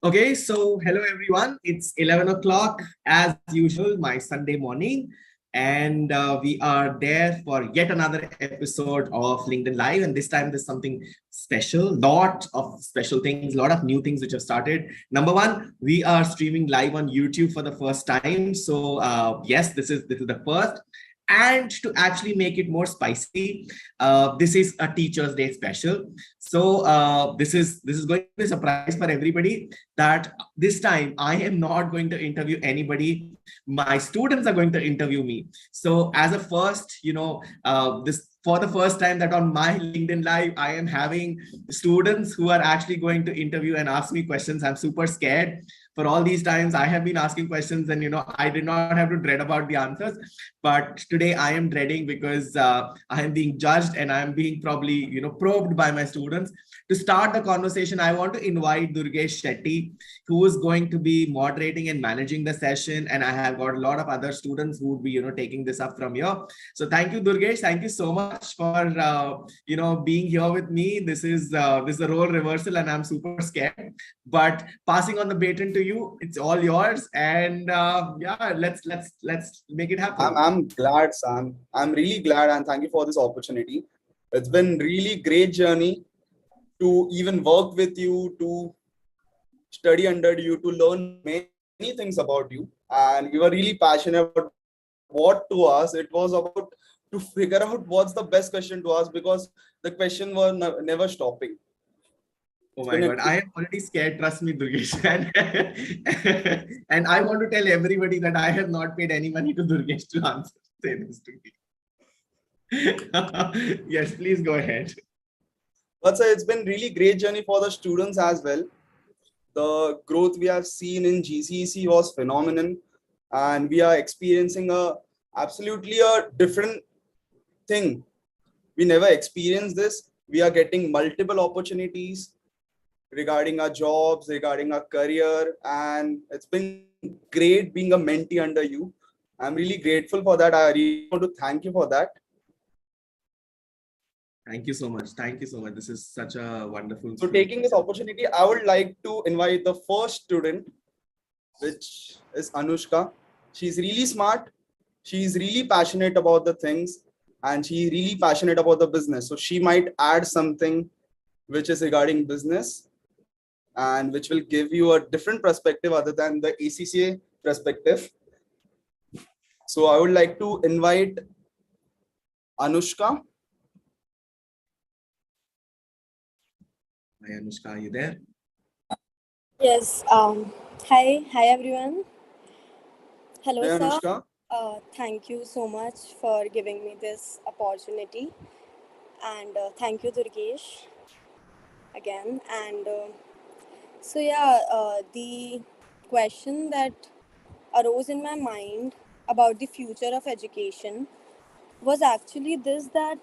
Okay, so hello everyone. It's 11 o'clock as usual, my Sunday morning, and we are there for yet another episode of LinkedIn Live. And this time there's something special, lot of special things, lot of new things which have started. Number one, we are streaming live on YouTube for the first time. So yes, this is the first. And to actually make it more spicy, this is a Teachers Day special. So this is going to be a surprise for everybody that this time I am not going to interview anybody. My students are going to interview me. So as a first, this for the first time that on my LinkedIn Live, I am having students who are actually going to interview and ask me questions. I'm super scared. For all these times, I have been asking questions, and I did not have to dread about the answers. But today, I am dreading because I am being judged and I am being probably probed by my students. To start the conversation, I want to invite Durgesh Shetty, who is going to be moderating and managing the session. And I have got a lot of other students who would be, taking this up from here. So thank you, Durgesh. Thank you so much for, being here with me. This is a role reversal, and I'm super scared. But passing on the baton to you, it's all yours. And yeah, let's make it happen. I'm glad, Sam. I'm really glad, and thank you for this opportunity. It's been really great journey to even work with you, to study under you, to learn many things about you. And we were really passionate about what to ask. It was about to figure out what's the best question to ask, because the question was never stopping. Oh my God, I am already scared. Trust me, Durgesh. And I want to tell everybody that I have not paid any money to Durgesh to say this to me. Yes, please go ahead. But it's been really great journey for the students as well. The growth we have seen in GCEC was phenomenal, and we are experiencing absolutely a different thing. We never experienced this. We are getting multiple opportunities regarding our jobs, regarding our career, and it's been great being a mentee under you. I'm really grateful for that. I really want to thank you for that. Thank you so much. Thank you so much. This is such a wonderful. So taking this opportunity, I would like to invite the first student, which is Anushka. She's really smart. She's really passionate about the things, and she's really passionate about the business. So she might add something which is regarding business and which will give you a different perspective other than the ACCA perspective. So I would like to invite Anushka. Hi, Anushka, are you there? Yes. Hi everyone. Hello, Hey, sir. Anushka. Thank you so much for giving me this opportunity, and thank you, Durgesh, again. And the question that arose in my mind about the future of education was actually this: that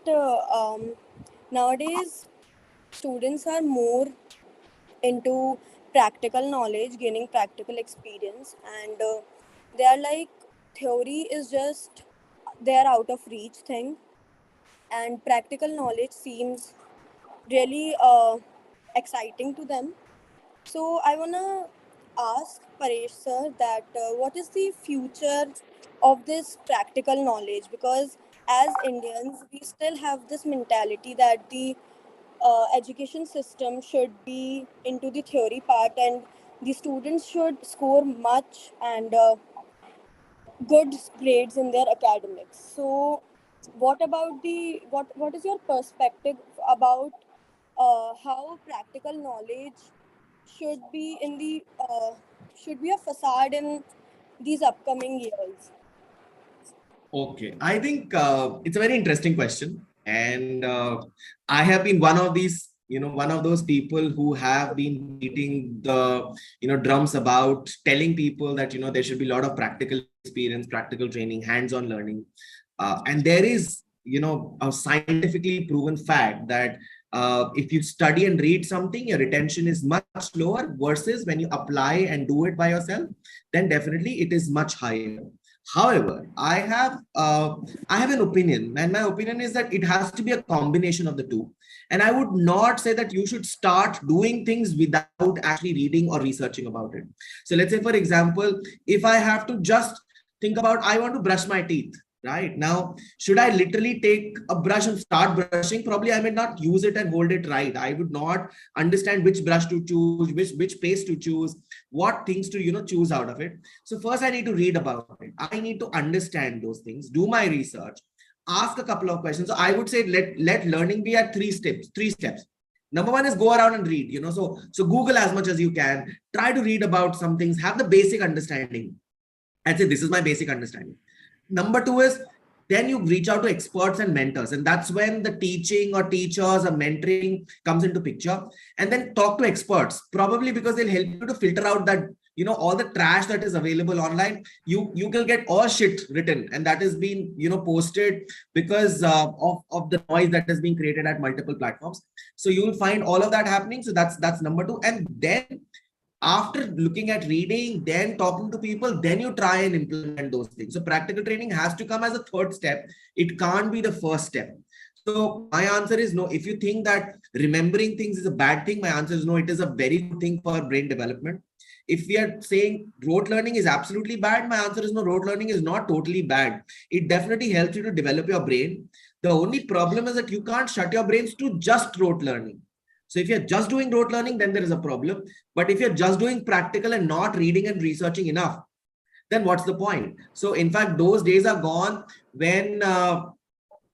nowadays students are more into practical knowledge, gaining practical experience, and they are like theory is just they are out of reach thing, and practical knowledge seems really exciting to them. So I wanna ask Paresh sir that what is the future of this practical knowledge, because as Indians we still have this mentality that the education system should be into the theory part, and the students should score much and good grades in their academics. So what about the what is your perspective about how practical knowledge should be in the should be a facade in these upcoming years? Okay, I think it's a very interesting question, and I have been one of these, one of those people who have been beating the, drums about telling people that there should be a lot of practical experience, practical training, hands-on learning, and there is, a scientifically proven fact that if you study and read something, your retention is much lower versus when you apply and do it by yourself, then definitely it is much higher. However, I have an opinion, and my opinion is that it has to be a combination of the two. And I would not say that you should start doing things without actually reading or researching about it. So let's say, for example, if I have to just think about, I want to brush my teeth. Right now, should I literally take a brush and start brushing? Probably I may not use it and hold it right. I would not understand which brush to choose, which paste to choose, what things to choose out of it. So first I need to read about it. I need to understand those things, do my research, ask a couple of questions. So I would say let learning be at three steps. Number one is go around and read. So Google as much as you can. Try to read about some things. Have the basic understanding. I'd say this is my basic understanding. Number two is then you reach out to experts and mentors, and that's when the teaching or teachers or mentoring comes into picture. And then talk to experts, probably because they'll help you to filter out that all the trash that is available online. You can get all shit written, and that has been posted because of the noise that has been created at multiple platforms. So you'll find all of that happening. So that's number two. And then after looking at reading, then talking to people, then you try and implement those things. So practical training has to come as a third step. It can't be the first step. So my answer is no. If you think that remembering things is a bad thing, my answer is no. It is a very good thing for brain development. If we are saying rote learning is absolutely bad, my answer is no. Rote learning is not totally bad. It definitely helps you to develop your brain. The only problem is that you can't shut your brains to just rote learning. So if you're just doing rote learning, then there is a problem. But if you're just doing practical and not reading and researching enough, then what's the point? So in fact, those days are gone when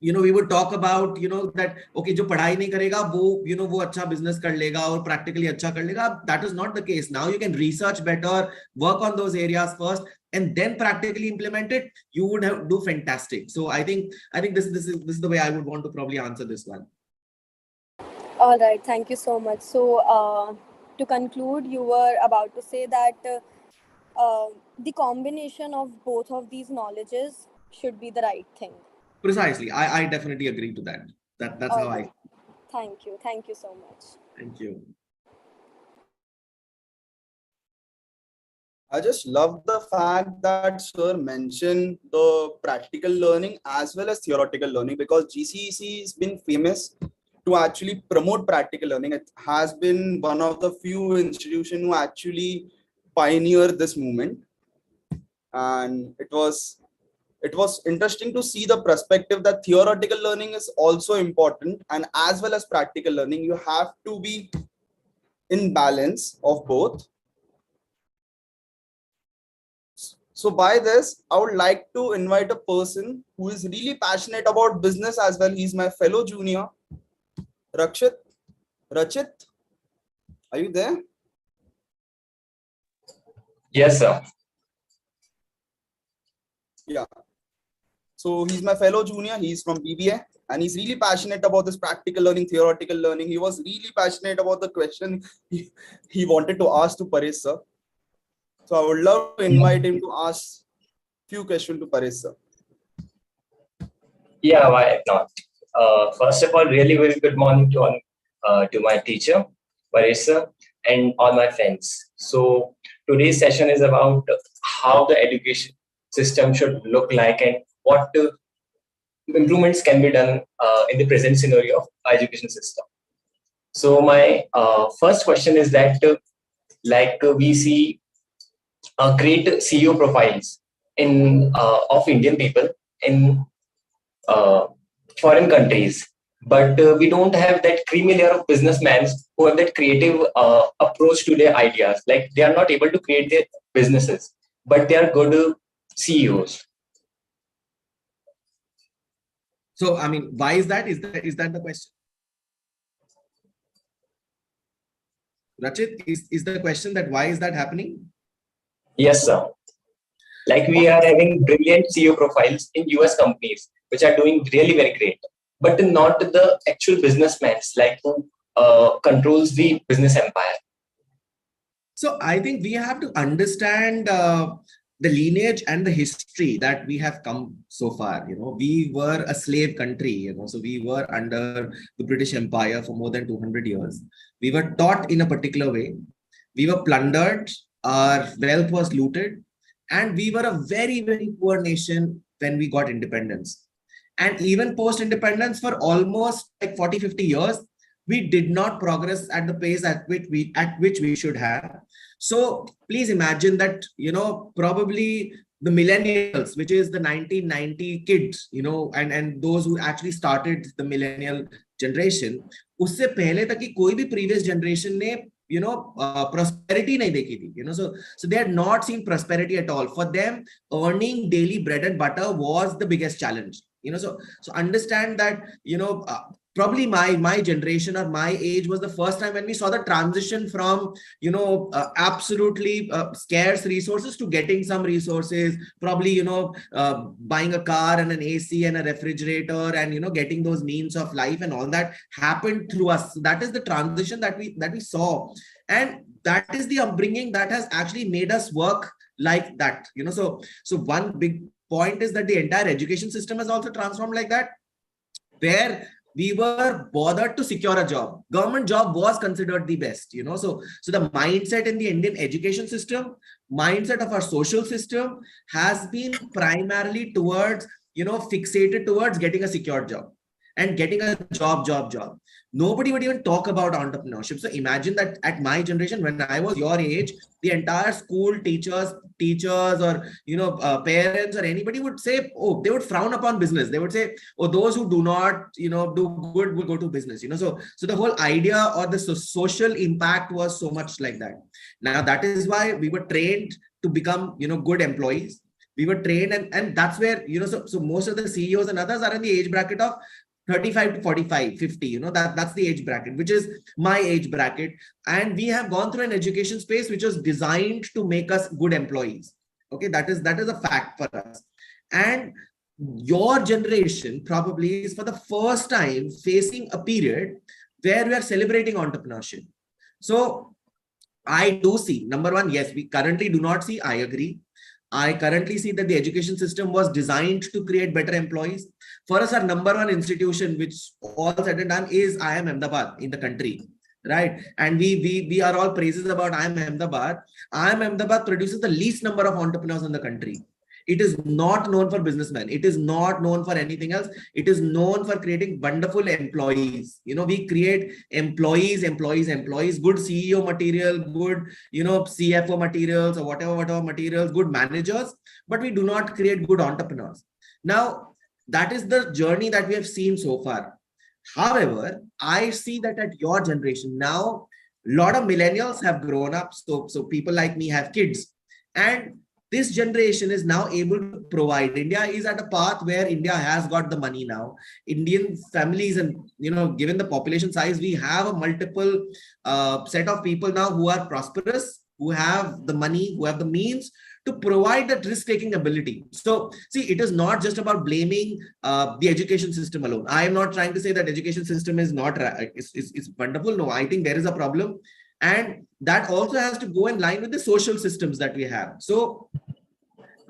we would talk about that okay, जो पढ़ाई नहीं करेगा वो वो अच्छा business कर लेगा और practically अच्छा कर लेगा. That is not the case. Now you can research better, work on those areas first, and then practically implement it. You would do fantastic. So I think this is the way I would want to probably answer this one. All right, thank you so much. So, to conclude, you were about to say that the combination of both of these knowledges should be the right thing. Precisely. I definitely agree to that. That's how I. Thank you. Thank you so much. Thank you. I just love the fact that Sir mentioned the practical learning as well as theoretical learning, because GCEC has been famous to actually promote practical learning. It has been one of the few institutions who actually pioneered this movement, and it was interesting to see the perspective that theoretical learning is also important, and as well as practical learning, you have to be in balance of both. So by this, I would like to invite a person who is really passionate about business as well. He's my fellow junior, Rachit, are you there? Yes, sir. Yeah. So he's my fellow junior. He's from BBA, and he's really passionate about this practical learning, theoretical learning. He was really passionate about the question he wanted to ask to Paresh, sir. So I would love to invite him to ask few questions to Paresh, sir. Yeah, why not? First of all, really very good morning to my teacher, Paresh sir, and all my friends. So today's session is about how the education system should look like and what improvements can be done in the present scenario of our education system. So my first question is that we see great CEO profiles in of Indian people in foreign countries, but we don't have that creamy layer of businessmen who have that creative approach to their ideas. Like they are not able to create their businesses, but they are good CEOs. So, I mean, why is that? Is that the question? Rachit, is the question that why is that happening? Yes, sir. Like we are having brilliant CEO profiles in US companies, which are doing really very great, but not the actual businessmen, like who controls the business empire. So I think we have to understand the lineage and the history that we have come so far. We were a slave country, so we were under the British Empire for more than 200 years. We were taught in a particular way. We were plundered, our wealth was looted, And we were a very, very poor nation when we got independence. And even post-independence for almost like 40, 50 years, we did not progress at the pace at which we should have. So please imagine that, probably the millennials, which is the 1990 kids, and those who actually started the millennial generation, उससे पहले तक की कोई भी previous generation ने prosperity nahi dekhi thi, so they had not seen prosperity at all. For them, earning daily bread and butter was the biggest challenge. So understand that, probably my generation or my age was the first time when we saw the transition from, absolutely scarce resources to getting some resources, probably, buying a car and an AC and a refrigerator and, getting those means of life, and all that happened through us. So that is the transition that we saw. And that is the upbringing that has actually made us work like that, so one big point is that the entire education system has also transformed like that, where we were bothered to secure a job. Government job was considered the best, so the mindset in the Indian education system, mindset of our social system has been primarily towards, fixated towards getting a secure job and getting a job. Nobody would even talk about entrepreneurship. So imagine that at my generation, when I was your age, the entire school teachers or, parents or anybody would say, oh, they would frown upon business. They would say, oh, those who do not, do good will go to business, so the whole idea or the social impact was so much like that. Now, that is why we were trained to become, good employees. We were trained, and that's where, so most of the CEOs and others are in the age bracket of 35 to 45, 50, that's the age bracket, which is my age bracket. And we have gone through an education space which was designed to make us good employees. Okay, that is a fact for us. And your generation probably is for the first time facing a period where we are celebrating entrepreneurship. So I do see, number one, yes, we currently do not see, I agree. I currently see that the education system was designed to create better employees. For us, our number one institution, which all said and done, is IIM Ahmedabad in the country, right? And we are all praises about IIM Ahmedabad. IIM Ahmedabad produces the least number of entrepreneurs in the country. It is not known for businessmen. It is not known for anything else. It is known for creating wonderful employees. We create employees, good CEO material, good, CFO materials or whatever materials, good managers, but we do not create good entrepreneurs. Now, that is the journey that we have seen so far. However, I see that at your generation now, a lot of millennials have grown up. So people like me have kids, and this generation is now able to provide. India is at a path where India has got the money now. Indian families, and given the population size, we have a multiple set of people now who are prosperous, who have the money, who have the means to provide that risk-taking ability. So see, it is not just about blaming the education system alone. I am not trying to say that education system is not it's wonderful. No, I think there is a problem. And that also has to go in line with the social systems that we have. So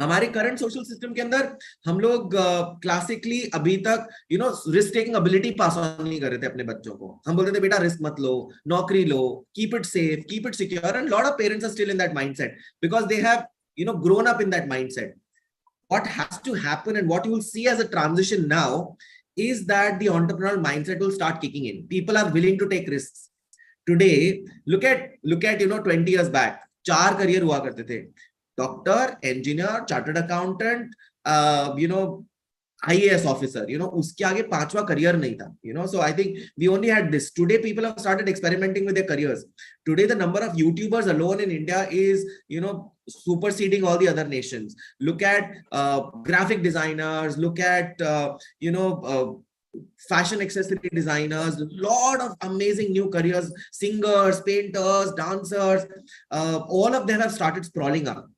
हमारे current social system के अंदर हम लोग classically अभी तक risk taking ability pass on नहीं कर रहे थे अपने बच्चों को. हम बोलते थे बेटा रिस्क मत लो, नौकरी लो, keep it safe, keep it secure, and lot of parents are still in that mindset because they have grown up in that mindset. What has to happen and what you will see as a transition now is that the entrepreneurial mindset will start kicking in. People are willing to take risks. Today, look at 20 years back, 4 career हुआ करते थे. Doctor, engineer, chartered accountant, IAS officer, उसके आगे 5वां career नहीं था, so I think we only had this. Today, people have started experimenting with their careers. Today, the number of YouTubers alone in India is, superseding all the other nations. Look at graphic designers, look at, fashion accessory designers, a lot of amazing new careers, singers, painters, dancers, all of them have started sprawling up.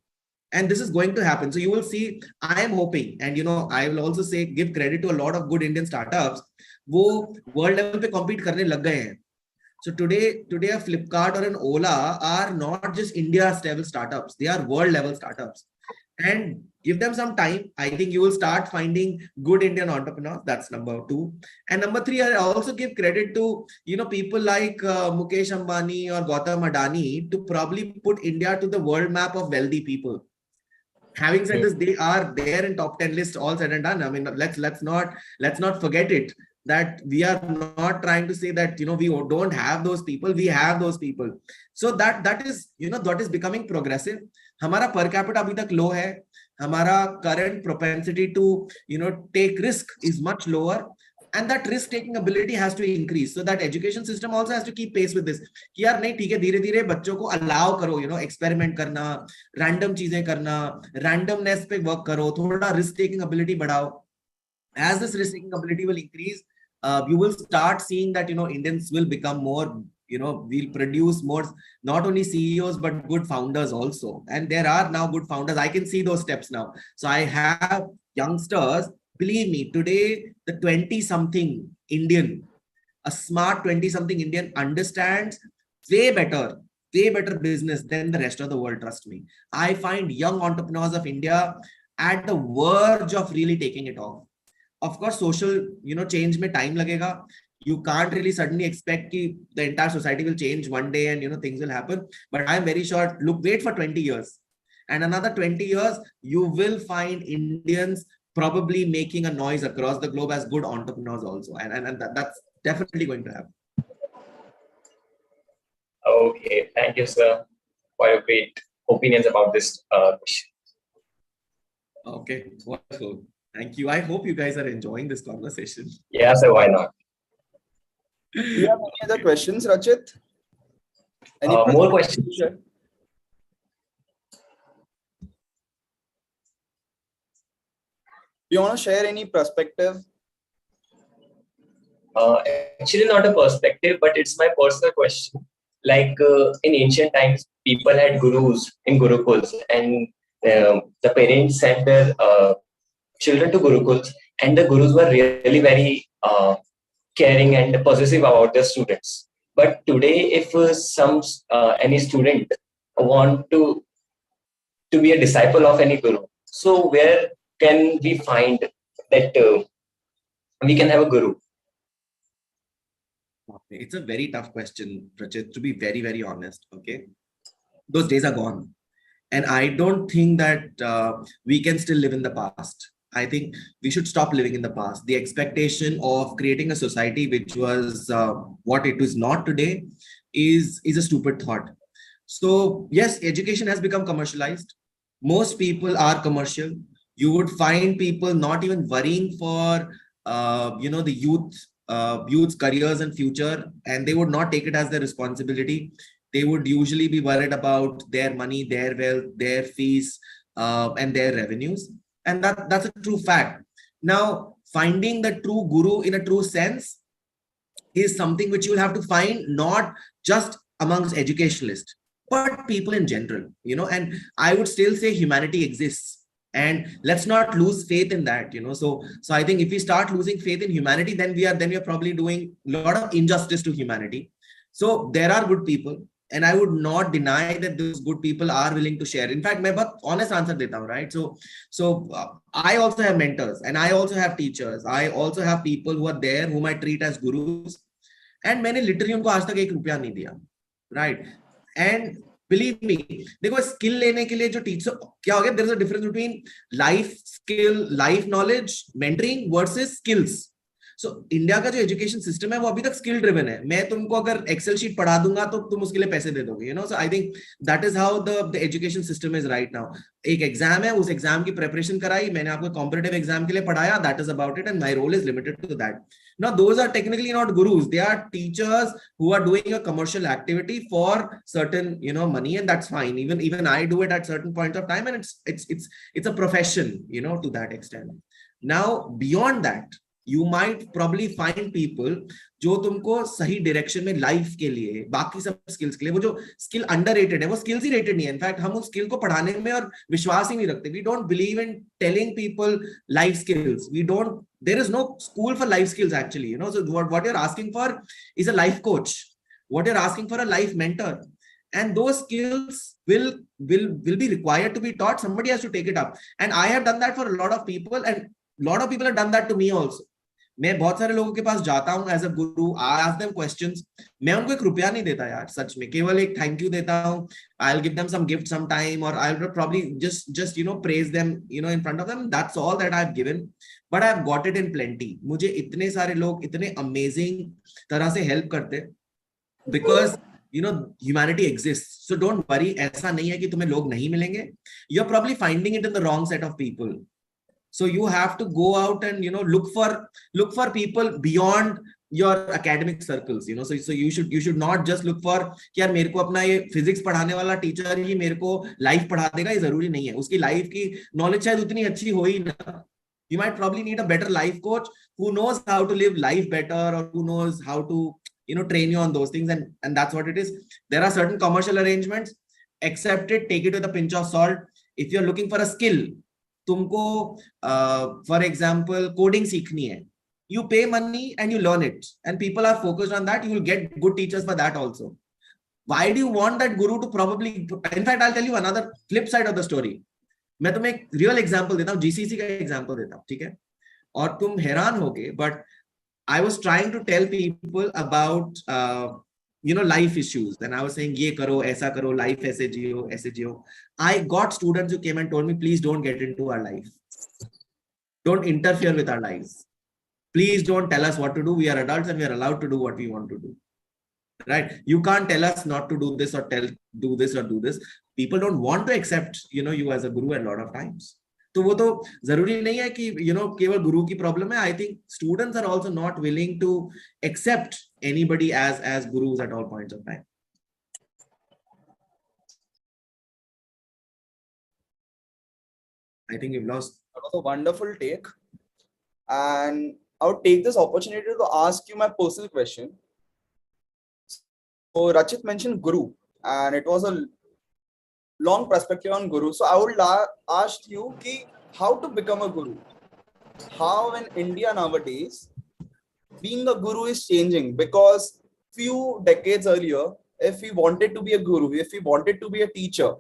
And this is going to happen. So you will see, I am hoping, and I will also say, give credit to a lot of good Indian startups, वो world level पे compete करने लग गए हैं. So today a Flipkart or an Ola are not just India's level startups, they are world level startups. And give them some time, I think you will start finding good Indian entrepreneurs. That's number 2. And number 3, I also give credit to, people like Mukesh Ambani or Gautam Adani to probably put India to the world map of wealthy people. Having said this, they are there in top 10 list, all said and done. I mean, let's not forget it, that we are not trying to say that, you know, we don't have those people. We have those people. So that is, you know, that is becoming progressive. हमारा per capita अभी तक low है. हमारा current propensity to, you know, take risk is much lower. And that risk taking ability has to increase. So that education system also has to keep pace with this. कि यार नहीं, ठीक है, धीरे धीरे बच्चों को allow करो, you know, experiment करना, random चीजें करना, randomness पे work करो, थोड़ा risk taking ability बढ़ाओ. As this risk taking ability will increase, you will start seeing that, you know, Indians will become more, you know, we'll produce more, not only CEOs, but good founders also. And there are now good founders. I can see those steps now. So I have youngsters. Believe me, today, the 20-something Indian, a smart 20-something Indian understands way better business than the rest of the world, trust me. I find young entrepreneurs of India at the verge of really taking it off. Of course, social, you know, change mein time lagega. You can't really suddenly expect that the entire society will change one day and, you know, things will happen. But I'm very sure, look, wait for 20 years. And another 20 years, you will find Indians probably making a noise across the globe as good entrepreneurs also. And that's definitely going to happen. Okay, thank you, sir, for your great opinions about this question. Okay, wonderful. Thank you. I hope you guys are enjoying this conversation. Yeah, sir, why not? Do you have any other questions, Rachit? Any more questions? Do you want to share any perspective? Actually, not a perspective, but it's my personal question. Like in ancient times, people had gurus in gurukuls, and the parents sent their children to gurukuls, and the gurus were really very caring and possessive about their students. But today, if any student want to be a disciple of any guru, so where can we find that we can have a guru? It's a very tough question, Rachit, to be very, very honest. Okay, those days are gone. And I don't think that we can still live in the past. I think we should stop living in the past. The expectation of creating a society which was what it is not today is a stupid thought. So yes, education has become commercialized. Most people are commercial. You would find people not even worrying for you know, the youth's careers and future, and they would not take it as their responsibility. They would usually be worried about their money, their wealth, their fees, and their revenues. And that's a true fact. Now, finding the true guru in a true sense is something which you will have to find not just amongst educationalists, but people in general, you know, and I would still say humanity exists. And let's not lose faith in that, you know. So I think if we start losing faith in humanity, then we are probably doing a lot of injustice to humanity. So there are good people, and I would not deny that those good people are willing to share. In fact, मैं बहुत honest answer देता हूँ, right? So I also have mentors, and I also have teachers. I also have people who are there whom I treat as gurus, and मैंने literally उनको आज तक एक रुपया नहीं दिया, right? And believe me, देखो skill लेने के लिए जो teacher क्या हो गया? There is a difference between life skill, life knowledge, mentoring versus skills. So India का जो एजुकेशन सिस्टम है वो अभी तक स्किल ड्रिवन है. मैं तुमको अगर एक्सेल शीट पढ़ा दूंगा तो तुम उसके लिए पैसे दे दोगे, you know. So I think that is how the education system is right now. एक एग्जाम है, उस एग्जाम की प्रिपरेशन कराई, मैंने आपको कॉम्पिटिटिव एग्जाम के लिए पढ़ाया, that is about it, and my role is limited to that. Now, those are technically not gurus. They are teachers who are doing a commercial activity for certain, you know, money, and that's fine. Even I do it at certain points of time, and it's a profession, you know, to that extent. Now, beyond that, you might probably find people जो तुमको सही direction में life के लिए, बाकी सब skills के लिए, वो जो स्किल अंडररेटेड है, वो स्किल्स ही रेटेड नहीं है. इनफैक्ट हम उस स्किल को पढ़ाने में और विश्वास ही नहीं रखते. We don't believe in telling people life skills. We don't, there is no school for life skills actually, you know. So what you are asking for is a life coach. What you are asking for a life mentor. And those skills will be required to be taught. Somebody has to take it up, and I have done that for a lot of people, and a lot of people have done that to me also. मैं बहुत सारे लोगों के पास जाता हूँ as a Guru, I ask them questions, मैं उनको 1 रुपया नहीं देता यार, सच में, केवल एक थैंक यू देता हूँ, I will give them some gift some time, और I will probably just praise them in front of them, that's all that I have given, but I have got it in plenty. मुझे इतने सारे लोग इतने amazing तरह से help करते, because humanity exist, so don't worry, ऐसा नहीं है कि तुम्हें लोग नहीं मिलेंगे, you are probably finding it in the wrong set of people, so you have to go out and look for people beyond your academic circles, so you should not just look for कि यार मेरे को अपना ये physics पढ़ाने वाला teacher ही मेरे को लाइफ पढ़ा देगा, ये जरूरी नहीं है, उसकी लाइफ की नॉलेज शायद उतनी अच्छी हो ही ना, you might probably need a better life coach who knows how to live life better, or who knows how to train you on those things, and that's what it is. There are certain commercial arrangements, accept it, take it with a pinch of salt. If you're looking for a skill, तुमको for example coding सीखनी है, you pay money and you learn it, and people are focused on that, you will get good teachers for that also. Why do you want that guru to probably, in fact I'll tell you another flip side of the story. मैं तुम्हें एक real example देता हूँ, GCC का example देता हूँ, ठीक है, और तुम हैरान होगे, but I was trying to tell people about life issues, and I was saying ये करो, ऐसा करो, life ऐसे जियो, ऐसे जियो. I got students who came and told me, please don't get into our life, don't interfere with our lives, please don't tell us what to do, we are adults and we are allowed to do what we want to do, right? You can't tell us not to do this, or do this or do this. People don't want to accept you as a guru a lot of times. तो वो तो जरूरी नहीं है कि केवल गुरु की problem है. I think students are also not willing to accept anybody as gurus at all points of time. I think you've lost. That was a wonderful take, and I would take this opportunity to ask you my personal question. So Rachit mentioned guru, and it was a long perspective on guru. So I would ask you ki how to become a guru. How in India nowadays being a guru is changing, because few decades earlier, if we wanted to be a guru, if we wanted to be a teacher,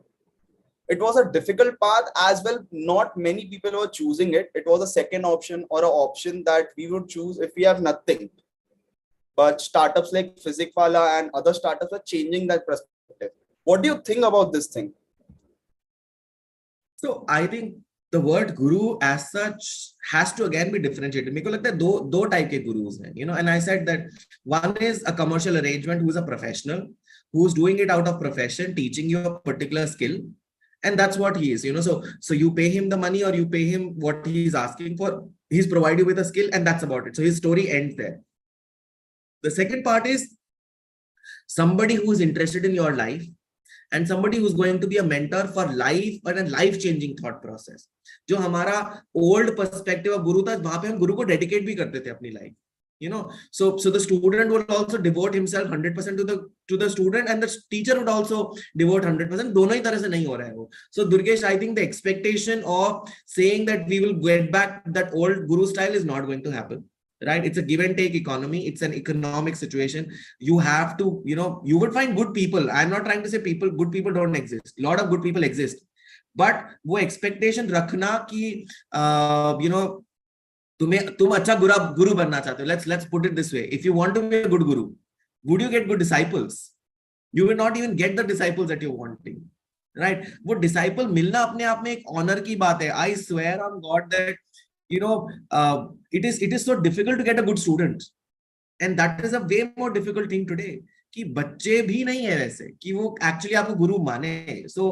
it was a difficult path as well. Not many people were choosing it. It was a second option, or an option that we would choose if we have nothing. But startups like Physicwala and other startups are changing that perspective. What do you think about this thing? So I think the word guru as such has to again be differentiated. मेरे को लगता है दो type के गुरुज हैं, and I said that one is a commercial arrangement, who is a professional, who's doing it out of profession, teaching you a particular skill, and that's what he is. So you pay him the money, or you pay him what he's asking for. He's provided you with a skill, and that's about it. So his story ends there. The second part is somebody who is interested in your life, and somebody who's going to be a mentor for life and a life-changing thought process. जो हमारा old perspective of guru था, वहाँ पे हम गुरु को dedicate भी करते थे अपनी life. So the student will also devote himself 100% to the student, and the teacher would also devote 100%. दोनों ही तरह से नहीं हो रहा है वो. So Durgesh, I think the expectation of saying that we will get back that old guru style is not going to happen. Right? It's a give and take economy. It's an economic situation. You have to, you would find good people. I'm not trying to say good people don't exist. A lot of good people exist. But वो expectation रखना कि, तुम अच्छा गुरु बनना चाहते हो. Let's put it this way. If you want to be a good guru, would you get good disciples? You will not even get the disciples that you're wanting. Right? वो disciple मिलना अपने आप में एक honor की बात है. I swear on God that it is so difficult to get a good student, and that is a way more difficult thing today. कि बच्चे भी नहीं है वैसे कि वो एक्चुअली आपको गुरु माने. So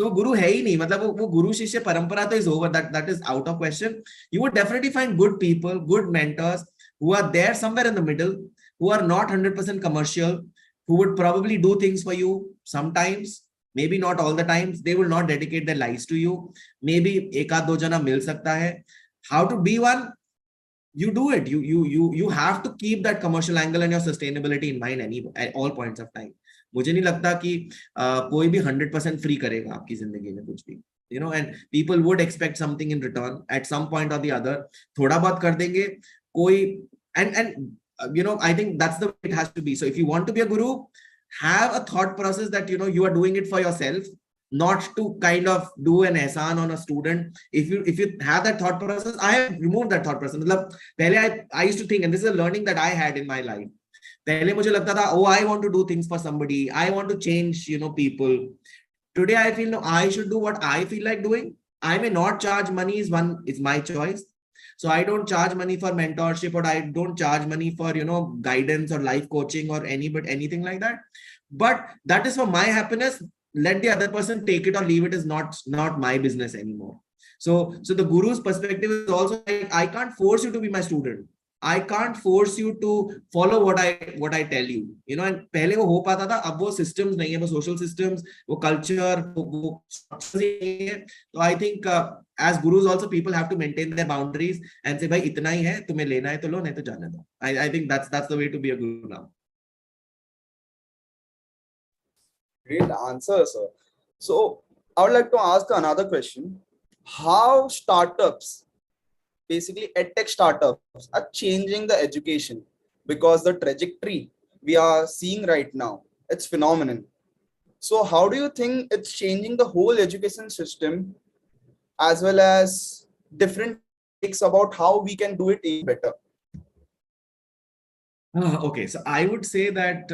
वो गुरु है ही नहीं, मतलब वो गुरु शिष्य परंपरा तो is over. That is out of question. You would definitely find good people, good mentors who are there somewhere in the middle, who are not 100% commercial, who would probably do things for you sometimes, maybe not all the times. They will not dedicate their lives to you. Maybe एक आध दो जना मिल सकता है. How to be one? You do it. You have to keep that commercial angle and your sustainability in mind at all points of time. मुझे नहीं लगता कि कोई भी 100% फ्री करेगा आपकी जिंदगी में कुछ भी. And people would expect something in return at some point or the other. थोड़ा बहुत कर देंगे कोई, and I think that's the way it has to be. So if you want to be a guru, have a thought process that you are doing it for yourself. not to kind of do an ehsan on a student. If you have that thought process, I have removed that thought process. मतलब पहले I used to think, and this is a learning that I had in my life. पहले मुझे लगता था, oh, I want to do things for somebody, I want to change, people. Today I feel, no, I should do what I feel like doing. I may not charge money, is my choice. So I don't charge money for mentorship, or I don't charge money for guidance or life coaching or anything like that. But that is for my happiness. Let the other person take it or leave it, is not my business anymore. So the guru's perspective is also like, I can't force you to be my student. I can't force you to follow what I tell you. And पहले वो हो पाता था, अब वो systems नहीं है, वो social systems, वो culture, वो structures नहीं है. So I think as gurus also, people have to maintain their boundaries and say, भाई इतना ही है, तुम्हें लेना है तो लो, नहीं तो जाने दो. I think that's the way to be a guru now. Great answer, sir. So I would like to ask another question. How startups, basically edtech startups, are changing the education? Because the trajectory we are seeing right now, it's phenomenal. So how do you think it's changing the whole education system, as well as different takes about how we can do it even better? Okay, so I would say that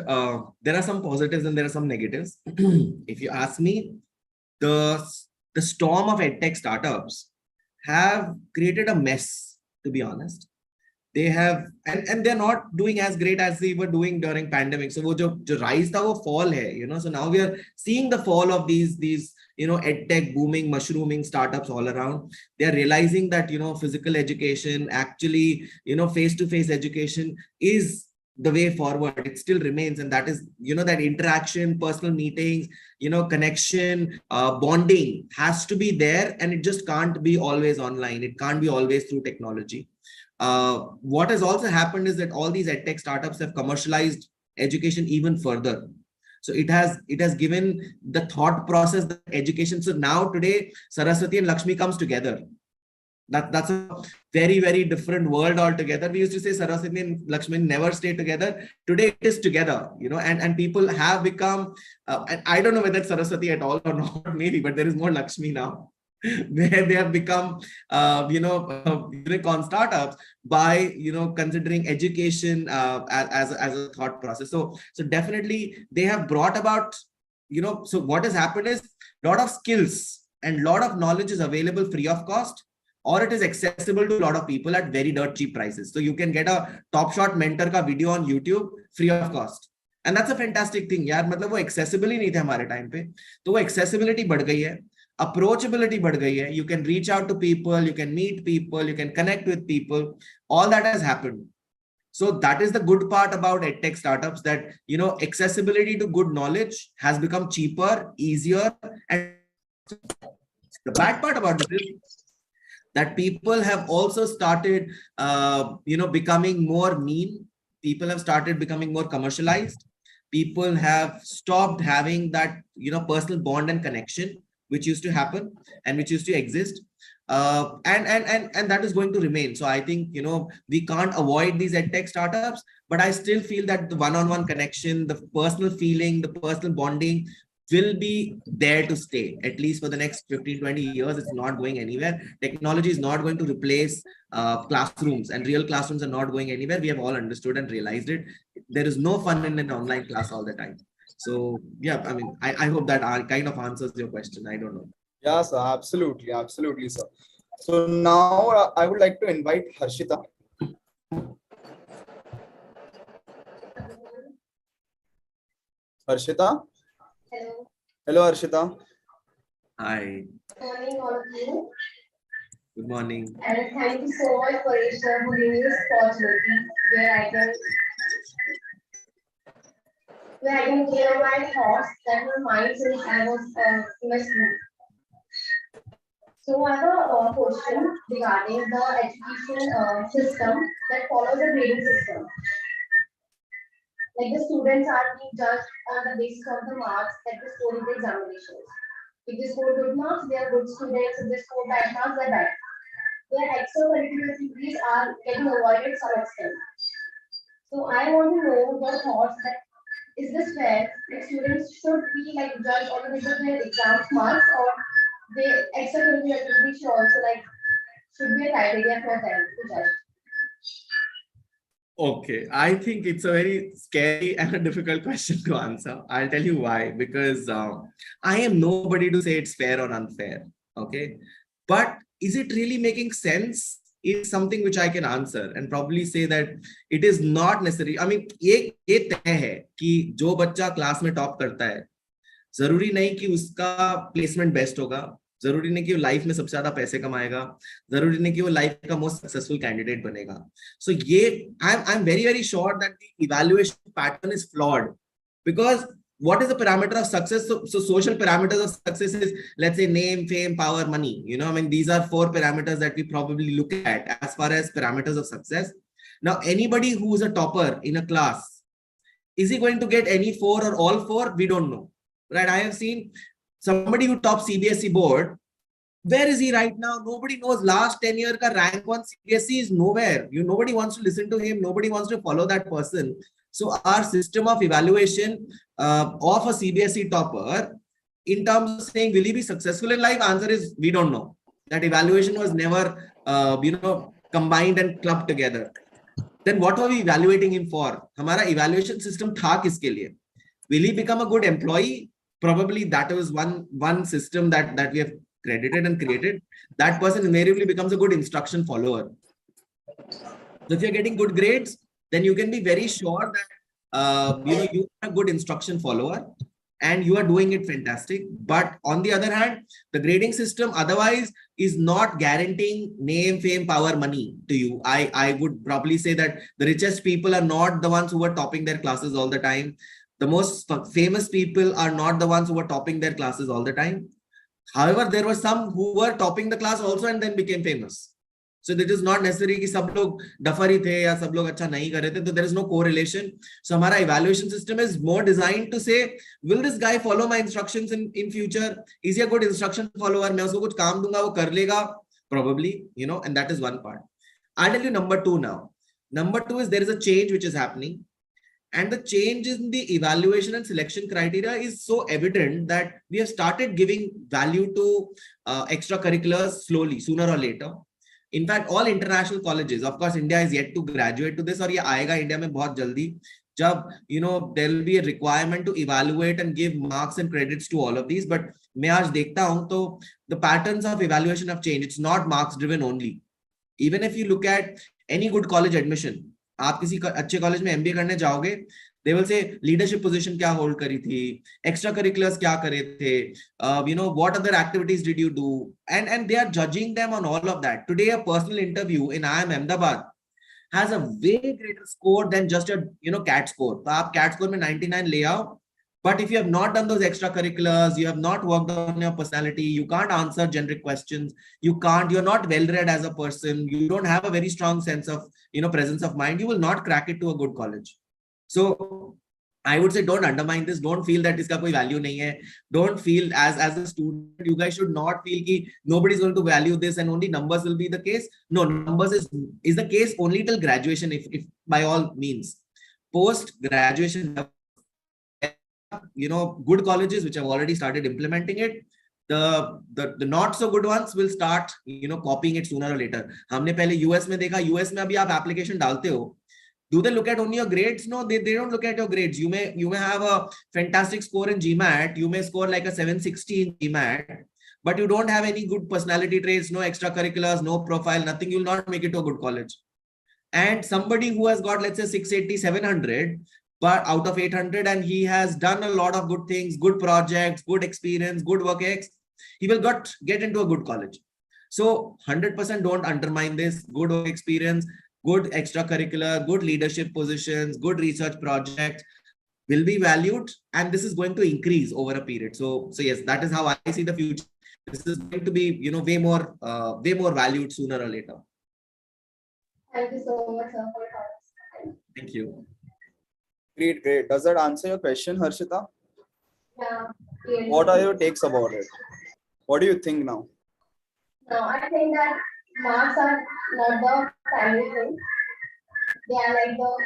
there are some positives and there are some negatives. If you ask me, the storm of edtech startups have created a mess, to be honest. They have, and they're not doing as great as they were doing during pandemic. So wo jo rise tha, wo fall hai, so now we are seeing the fall of these edtech booming, mushrooming startups all around. They are realizing that physical education, actually face-to-face education is the way forward. It still remains, and that is that interaction, personal meetings, connection, bonding has to be there, and it just can't be always online. It can't be always through technology. What has also happened is that all these edtech startups have commercialized education even further. So it has given the thought process, the education. So now today, Saraswati and Lakshmi comes together. That's a very, very different world altogether. We used to say Saraswati and Lakshmi never stay together. Today it is together, and people have become, and I don't know whether it's Saraswati at all or not, maybe, but there is more Lakshmi now, where they have become, unicorn startups by, considering education as a thought process. So definitely they have brought about, so what has happened is a lot of skills and a lot of knowledge is available free of cost, or it is accessible to a lot of people at very dirt cheap prices. So you can get a top shot mentor ka video on YouTube free of cost. And that's a fantastic thing. यार मतलब वो accessible ही नहीं थे हमारे time पे. तो वो accessibility बढ़ गई है. Approachability बढ़ गई है. You can reach out to people, you can meet people, you can connect with people. All that has happened. So that is the good part about edtech startups, that accessibility to good knowledge has become cheaper, easier, and the bad part about it is that people have also started, becoming more mean. People have started becoming more commercialized. People have stopped having that, personal bond and connection, which used to happen and which used to exist. And that is going to remain. So I think, we can't avoid these edtech startups, but I still feel that the one-on-one connection, the personal feeling, the personal bonding will be there to stay, at least for the next 15-20 years. It's not going anywhere. Technology is not going to replace classrooms, and real classrooms are not going anywhere. We have all understood and realized it. There is no fun in an online class all the time. So yeah, I mean, I hope that kind of answers your question. I don't know. Yeah, sir, absolutely, sir. So now I would like to invite Harshita. Harshita? Hello. Hello, Harshita. Hi. Good morning, all of you. Good morning. And thank you so much, Paresh, for giving me this opportunity where I can clear my thoughts that were mine since I was in my school. So I have a question regarding the education system that follows a grading system. Like the students are being judged on the basis of the marks that they score in the examinations. If they score good marks, they are good students. If they score bad marks, they are bad. Their extracurricular activities are getting avoided to some extent. So I want to know the thoughts that is this fair? Like students should be like judged on the basis of their exams marks, or they extracurricular activities should also like should be a criteria for them to judge. Okay, I think it's a very scary and a difficult question to answer. I'll tell you why. Because I am nobody to say it's fair or unfair. Okay, but is it really making sense? Is something which I can answer and probably say that it is not necessary. I mean, ये तय है कि जो बच्चा class में top करता है, जरूरी नहीं कि उसका प्लेसमेंट बेस्ट होगा, जरूरी नहीं कि वो लाइफ में सबसे ज्यादा पैसे कमाएगा, जरूरी नहीं कि वो लाइफ का मोस्ट सक्सेसफुल कैंडिडेट बनेगा. सो ये I am very very sure that the evaluation pattern is flawed, because what is the parameter of success? So social parameters of success is, let's say, name, fame, power, money. You know, I mean, these are 4 parameters that we probably look at as far as parameters of success. Now, anybody who is a topper in a class, is he going to get any 4 or all 4? We don't know, right? I have seen somebody who tops CBSE board. Where is he right now? Nobody knows. Last 10 year ka rank 1 CBSE is nowhere. Nobody wants to listen to him. Nobody wants to follow that person. So our system of evaluation of a CBSE topper, in terms of saying, will he be successful in life? Answer is, we don't know. That evaluation was never, combined and clubbed together. Then what are we evaluating him for? Hamara evaluation system tha kiske liye? Will he become a good employee? Probably that was one system that we have credited and created. That person invariably becomes a good instruction follower. So if you're getting good grades, then you can be very sure that you are a good instruction follower and you are doing it fantastic. But on the other hand, the grading system otherwise is not guaranteeing name, fame, power, money to you. I would probably say that the richest people are not the ones who are topping their classes all the time. The most famous people are not the ones who are topping their classes all the time. However, there were some who were topping the class also and then became famous. So it is not necessary कि सब लोग duffer ही थे या सब लोग अच्छा नहीं कर रहे थे. So there is no correlation. So हमारा evaluation system is more designed to say, will this guy follow my instructions in future? Is he a good instruction follower? मैं उसको कुछ काम दूंगा वो कर लेगा probably, and that is one part. I'll tell you number 2 now. Number 2 is there is a change which is happening. And the change in the evaluation and selection criteria is so evident that we have started giving value to extracurriculars slowly, sooner or later. In fact, all international colleges, of course, India is yet to graduate to this, और ये आएगा India में बहुत जल्दी, जब there will be a requirement to evaluate and give marks and credits to all of these. But मैं आज देखता हूँ तो the patterns of evaluation have changed. It's not marks driven only. Even if you look at any good college admission, आप किसी अच्छे college में MBA करने जाओगे, they will say leadership position क्या hold करी थी, extra curriculars क्या करे थे, what other activities did you do, and they are judging them on all of that. Today a personal interview in IIM Ahmedabad has a way greater score than just a CAT score. तो आप CAT score में 99 ले आओ, but if you have not done those extracurriculars, you have not worked on your personality, you can't answer generic questions, you're not well read as a person, you don't have a very strong sense of presence of mind, you will not crack it to a good college. So I would say don't undermine this. Don't feel that iska koi value nahi hai. Don't feel as a student, you guys should not feel ki nobody is going to value this and only numbers will be the case. No, numbers is the case only till graduation, if by all means. Post graduation, good colleges which have already started implementing it. The not so good ones will start copying it sooner or later. हमने पहले US में देखा, US में अभी आप application डालते हो, do they look at only your grades? No, they don't look at your grades. You may have a fantastic score in GMAT. You may score like a 760 in GMAT, but you don't have any good personality traits, no extracurriculars, no profile, nothing. You'll not make it to a good college. And somebody who has got, let's say 680, 700, but out of 800, and he has done a lot of good things, good projects, good experience, good work ex, he will get into a good college. So 100% don't undermine this. Good work experience, good extracurricular, good leadership positions, good research projects will be valued, and this is going to increase over a period. So yes, that is how I see the future. This is going to be way more valued sooner or later. Thank you so much, sir, for your thoughts. Thank you. Great. Does that answer your question, Harshita? Yeah. Really. What are your takes about it? What do you think now? No, I think that marks are not the primary thing. They are like the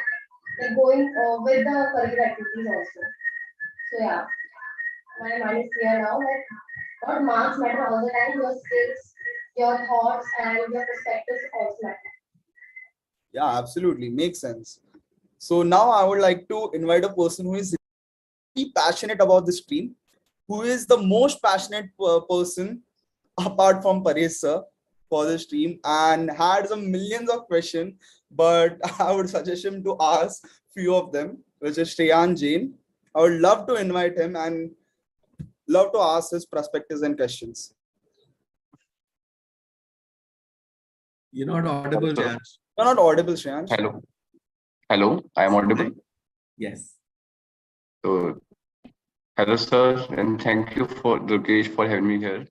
like going with the curricular activities also. So yeah, my mind is clear now that not marks matter all the time, your skills, your thoughts, and your perspectives also matter. Yeah, absolutely. Makes sense. So now I would like to invite a person who is really passionate about the stream, who is the most passionate person apart from Paresh sir for the stream and had some millions of questions, but I would suggest him to ask few of them, which is Shreyan Jain. I would love to invite him and love to ask his perspectives and questions. You're not audible, Sir. Jan. You're not audible, Shreyan. Hello. Hello. I am audible. Yes. So, hello, sir, and thank you for Durgesh for having me here.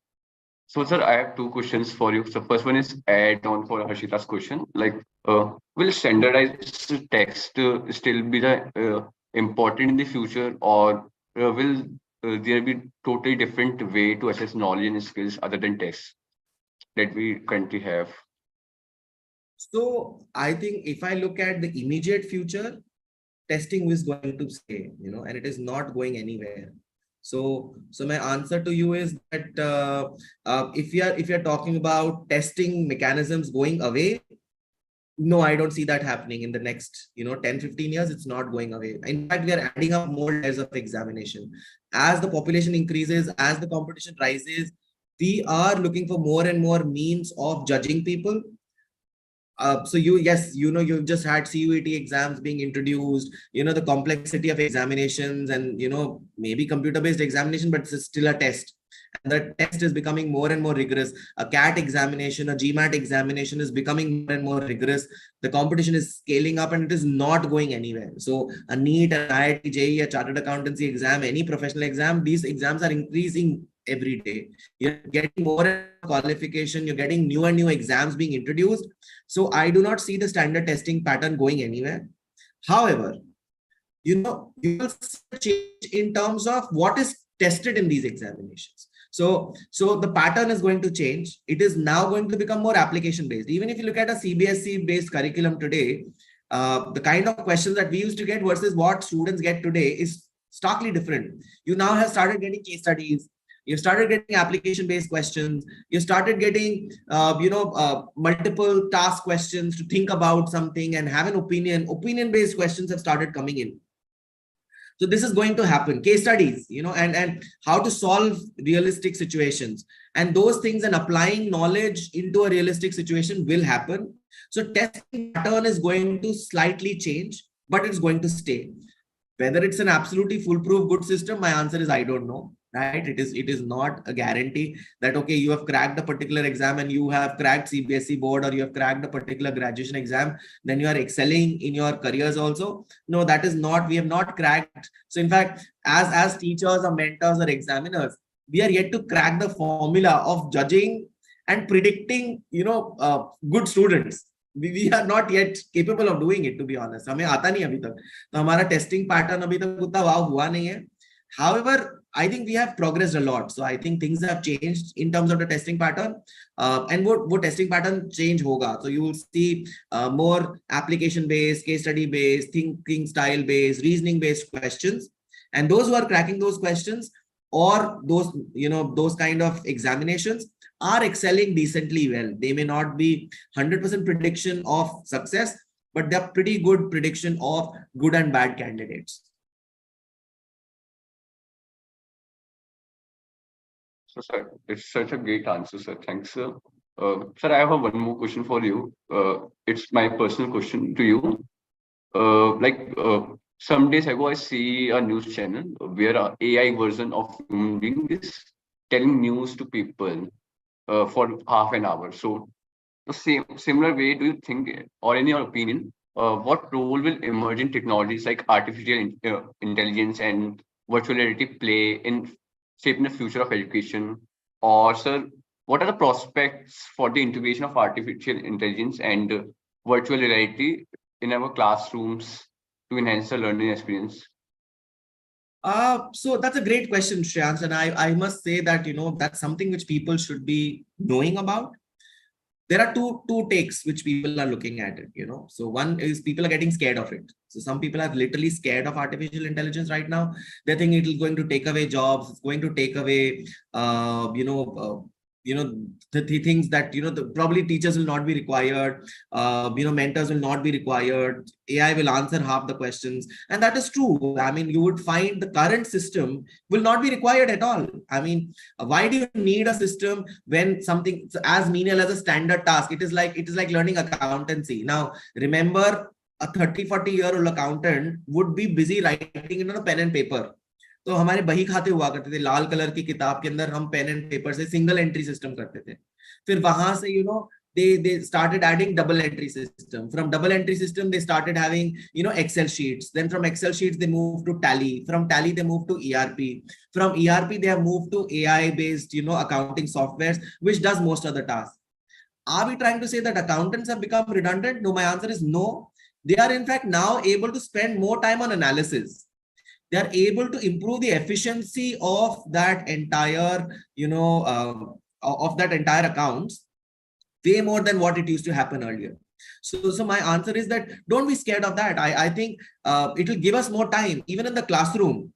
So, sir, I have two questions for you. So, first one is add on for Harshita's question. Like, will standardized text still be the important in the future, or will there be totally different way to assess knowledge and skills other than tests that we currently have? So I think if I look at the immediate future, testing is going to stay, and it is not going anywhere. So my answer to you is that if you're talking about testing mechanisms going away, no, I don't see that happening in the next 10-15 years. It's not going away. In fact, we are adding up more layers of examination as the population increases, as the competition rises. We are looking for more and more means of judging people. So you've just had CUET exams being introduced, the complexity of examinations and, maybe computer-based examination, but it's still a test. And the test is becoming more and more rigorous. A CAT examination, a GMAT examination is becoming more and more rigorous. The competition is scaling up and it is not going anywhere. So a NEET, an IIT, JEE, a chartered accountancy exam, any professional exam, these exams are increasing every day. You're getting more and more qualification, you're getting new and new exams being introduced. So I do not see the standard testing pattern going anywhere. However, you will see a change in terms of what is tested in these examinations. So the pattern is going to change. It is now going to become more application based. Even if you look at a CBSE based curriculum today, the kind of questions that we used to get versus what students get today is starkly different. You now have started getting case studies. You started getting application-based questions. You started getting, multiple task questions to think about something and have an opinion. Opinion-based questions have started coming in. So this is going to happen. Case studies, and how to solve realistic situations. And those things and applying knowledge into a realistic situation will happen. So testing pattern is going to slightly change, but it's going to stay. Whether it's an absolutely foolproof good system, my answer is I don't know. Right? It is not a guarantee that, okay, you have cracked a particular exam and you have cracked CBSE board or you have cracked a particular graduation exam, then you are excelling in your careers also. No, that is not, we have not cracked. So in fact, as teachers or mentors or examiners, we are yet to crack the formula of judging and predicting, good students. We are not yet capable of doing it, to be honest. हमें आता नहीं अभी तक. तो हमारा testing pattern अभी तक उतना वाव हुआ नहीं है. However, I think we have progressed a lot. So I think things have changed in terms of the testing pattern. And what testing pattern change hoga. So you will see more application-based, case study-based, thinking style-based, reasoning-based questions. And those who are cracking those questions or those kind of examinations are excelling decently well. They may not be 100% prediction of success, but they're pretty good prediction of good and bad candidates. So, sir, it's such a great answer, sir. Thanks, sir. Sir, I have one more question for you. It's my personal question to you. Some days ago, I see a news channel where an AI version of human being is telling news to people for half an hour. So, the similar way, do you think, or in your opinion, what role will emerging technologies like artificial intelligence and virtual reality play in shaping the future of education? Or, sir, what are the prospects for the integration of artificial intelligence and virtual reality in our classrooms to enhance the learning experience? So that's a great question, Shreyans. And I must say that, that's something which people should be knowing about. there are two takes which people are looking at it, you know. So one is people are getting scared of it. So some people are literally scared of artificial intelligence right now. They think it is going to take away jobs. It's going to take away, the things that, you know, probably teachers will not be required. Mentors will not be required. AI will answer half the questions. And that is true. I mean, you would find the current system will not be required at all. I mean, why do you need a system when something as menial as a standard task? It is like learning accountancy. Now, remember, a 30-40-year-old accountant would be busy writing in a pen and paper. तो हमारे बही खाते हुआ करते थे, लाल colour की किताब के अंदर हम पेन एंड पेपर से सिंगल एंट्री सिस्टम करते थे. फिर वहां से, you know, they started adding double entry system. From double entry system they started having, you know, Excel sheets. Then from Excel sheets they moved to Tally. From Tally they moved to ERP. From ERP they have moved to AI based, you know, accounting softwares which does most of the tasks. Are we trying to say that accountants have become redundant? No, my answer is no. They are in fact now able to spend more time on analysis. They are able to improve the efficiency of that entire, of that entire accounts way more than what it used to happen earlier. So my answer is that don't be scared of that. I think it will give us more time. Even in the classroom,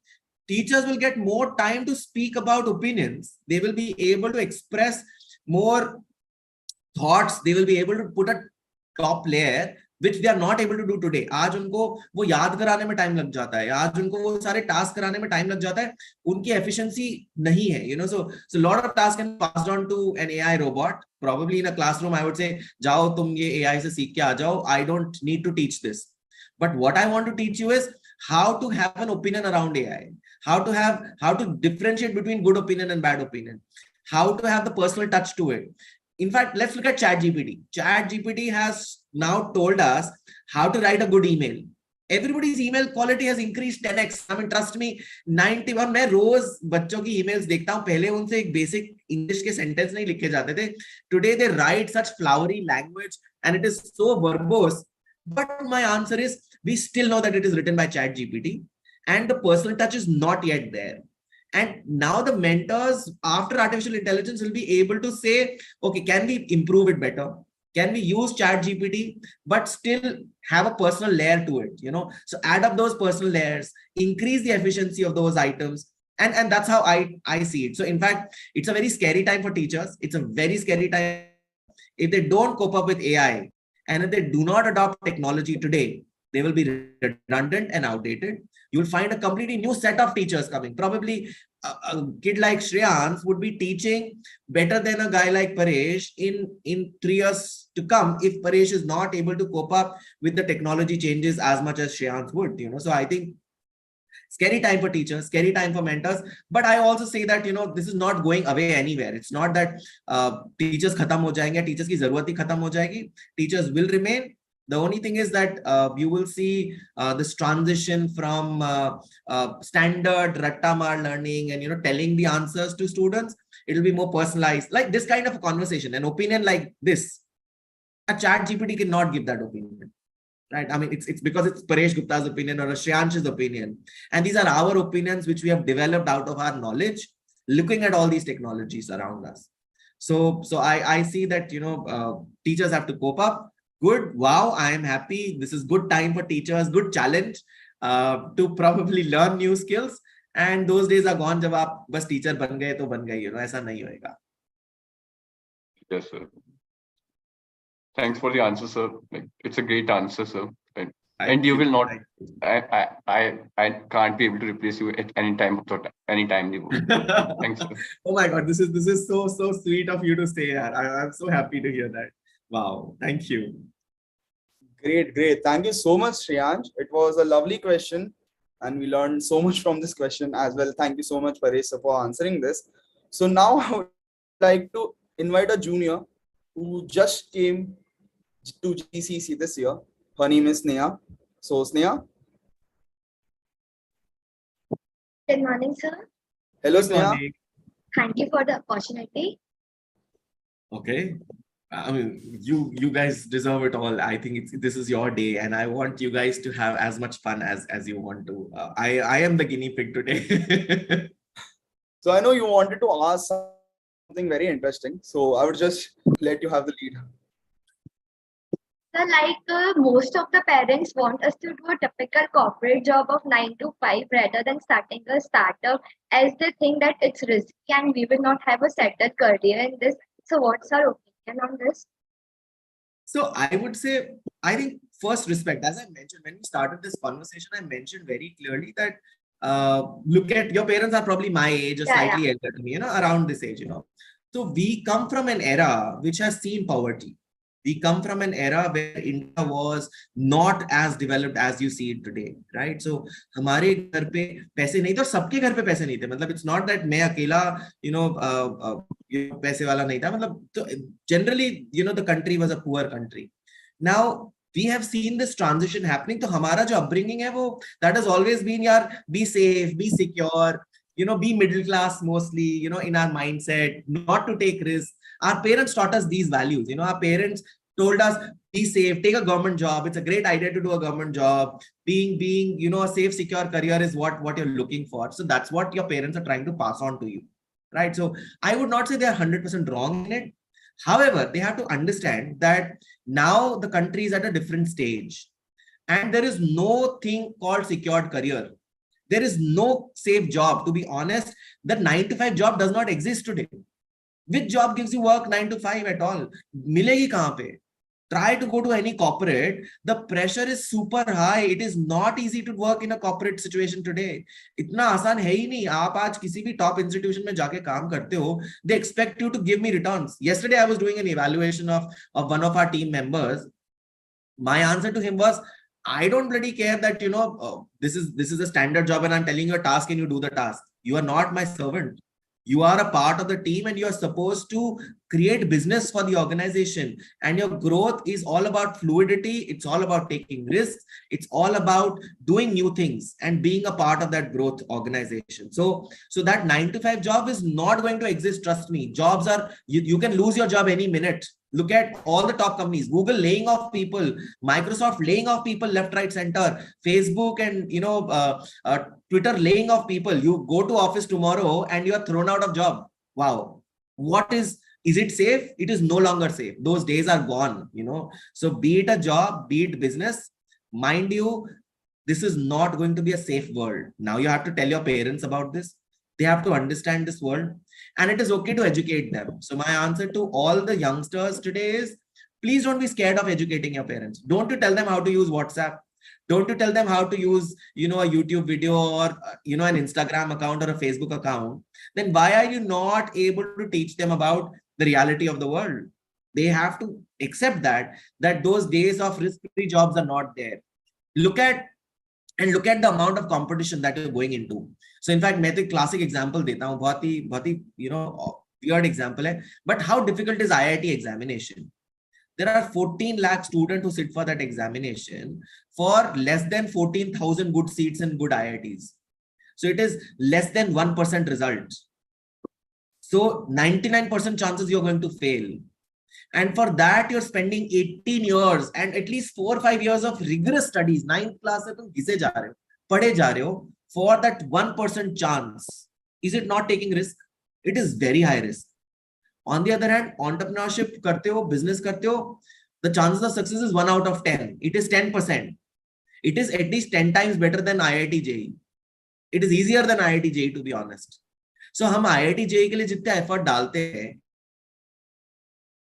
teachers will get more time to speak about opinions. They will be able to express more thoughts. They will be able to put a top layer which they are not able to do today. आज उनको वो याद कराने में time लग जाता है, आज उनको वो सारे टास्क कराने में टाइम लग जाता है, उनकी एफिशिएंसी नहीं है, you know. So lot of tasks can be passed on to an AI robot. Probably in a classroom I would say जाओ तुम ये AI से सीख के आ जाओ. I don't need to teach this, but what I want to teach you is how to have an opinion around AI, how to differentiate between good opinion and bad opinion, how to have the personal touch to it. In fact, let's look at ChatGPT. ChatGPT has now told us how to write a good email. Everybody's email quality has increased 10x. I mean, trust me, 91. मैं रोज बच्चों की emails देखता हूँ. पहले उनसे एक basic English के sentence नहीं लिखे जाते थे. Today they write such flowery language and it is so verbose. But my answer is, we still know that it is written by ChatGPT and the personal touch is not yet there. And now the mentors after artificial intelligence will be able to say, okay, can we improve it better? Can we use ChatGPT, but still have a personal layer to it, you know? So add up those personal layers, increase the efficiency of those items. And that's how I see it. So in fact, it's a very scary time for teachers. It's a very scary time. If they don't cope up with AI and if they do not adopt technology today, they will be redundant and outdated. You will find a completely new set of teachers coming. Probably a kid like Shreyans would be teaching better than a guy like Paresh in 3 years to come if Paresh is not able to cope up with the technology changes as much as Shreyans would, you know. So I think scary time for teachers, scary time for mentors. But I also say that, you know, this is not going away anywhere. It's not that teachers khatam ho jayenge, teachers ki zarurat hi khatam ho jayegi. Teachers will remain. The only thing is that you will see this transition from standard Rattamar learning and, you know, telling the answers to students. It will be more personalized, like this kind of a conversation, an opinion like this. A ChatGPT cannot give that opinion, right? I mean, it's because it's Paresh Gupta's opinion or a Shreyansh's opinion. And these are our opinions, which we have developed out of our knowledge, looking at all these technologies around us. So I see that, you know, teachers have to cope up. Good. Wow. I am happy. This is good time for teachers. Good challenge to probably learn new skills. And those days are gone. जब आप बस teacher बन गए तो बन गए, you know, ऐसा नहीं होएगा. Yes, sir. Thanks for the answer, sir. Like, it's a great answer, sir. And you will not. I can't be able to replace you at any time. Thanks, sir. Oh my God, this is so sweet of you to say that. I'm so happy to hear that. Wow, thank you. Great. Thank you so much, Shreyansh. It was a lovely question and we learned so much from this question as well. Thank you so much, Paresh, for answering this. So now I would like to invite a junior who just came to GCEC this year. Her name is Sneha. So Sneha. Good morning, sir. Hello, Good Sneha. morning. Thank you for the opportunity. Okay. I mean, you guys deserve it all. I think this is your day, and I want you guys to have as much fun as you want to. I am the guinea pig today. So I know you wanted to ask something very interesting. So I would just let you have the lead. So, most of the parents want us to do a typical corporate job of 9 to 5 rather than starting a startup, as they think that it's risky and we will not have a settled career in this. So, what's our opinion on this? So I would say, I think first respect, as I mentioned, when we started this conversation, I mentioned very clearly that look at your parents are probably my age or Yeah, slightly elder to me, around this age, So we come from an era which has seen poverty. We come from an era where India was not as developed as you see it today, right? So हमारे घर पे पैसे नहीं थे और सबके घर पे पैसे नहीं थे. मतलब it's not that मैं अकेला, पैसे वाला नहीं था. मतलब तो generally, the country was a poor country. Now we have seen this transition happening. तो हमारा जो upbringing है वो that has always been यार be safe, be secure, be middle class mostly, in our mindset, not to take risks. Our parents taught us these values. Our parents told us, be safe, take a government job. It's a great idea to do a government job. Being, a safe, secure career is what you're looking for. So that's what your parents are trying to pass on to you, right? So I would not say they are 100% wrong in it. However, they have to understand that now the country is at a different stage and there is no thing called secured career. There is no safe job. To be honest, the 9 to 5 job does not exist today. Which job gives you work 9 to 5 at all? Milegi kahan pe? Try to go to any corporate. The pressure is super high. It is not easy to work in a corporate situation today. इतना आसान है ही नहीं. आप आज किसी भी top institution में जाके काम करते हो, they expect you to give me returns. Yesterday I was doing an evaluation of one of our team members. My answer to him was, I don't bloody care that, this is a standard job and I'm telling you a task and you do the task. You are not my servant. You are a part of the team and you are supposed to create business for the organization. And your growth is all about fluidity. It's all about taking risks. It's all about doing new things and being a part of that growth organization. So that 9 to 5 job is not going to exist. Trust me. Jobs are, you can lose your job any minute. Look at all the top companies, Google laying off people, Microsoft laying off people left, right, center, Facebook and, Twitter laying off people. You go to office tomorrow and you are thrown out of job. Wow. Is it safe? It is no longer safe. Those days are gone, So be it a job, be it business, mind you, this is not going to be a safe world. Now you have to tell your parents about this. They have to understand this world. And it is okay to educate them. So my answer to all the youngsters today is, please don't be scared of educating your parents. Don't you tell them how to use WhatsApp. Don't you tell them how to use, a YouTube video or, an Instagram account or a Facebook account. Then why are you not able to teach them about the reality of the world? They have to accept that those days of risk-free jobs are not there. Look at the amount of competition that you're going into. So in fact, मैं तो classic example देता हूँ, बहुत ही weird example है. But how difficult is IIT examination? There are 14 lakh students who sit for that examination for less than 14,000 good seats in good IITs. So it is less than 1% result. So 99% chances you're going to fail. And for that, you're spending 18 years and at least 4 or 5 years of rigorous studies. 9th class se tum घिसे जा रहे हो, पढ़े जा रहे हो for that 1% chance. Is it not taking risk? It is very high risk. On the other hand, entrepreneurship karte ho, business karte ho, the chances of success is 1 out of 10. It is 10%. It is at least 10 times better than IIT JEE. It is easier than IIT JEE, to be honest. So हम IIT JEE के लिए जितना effort डालते हैं,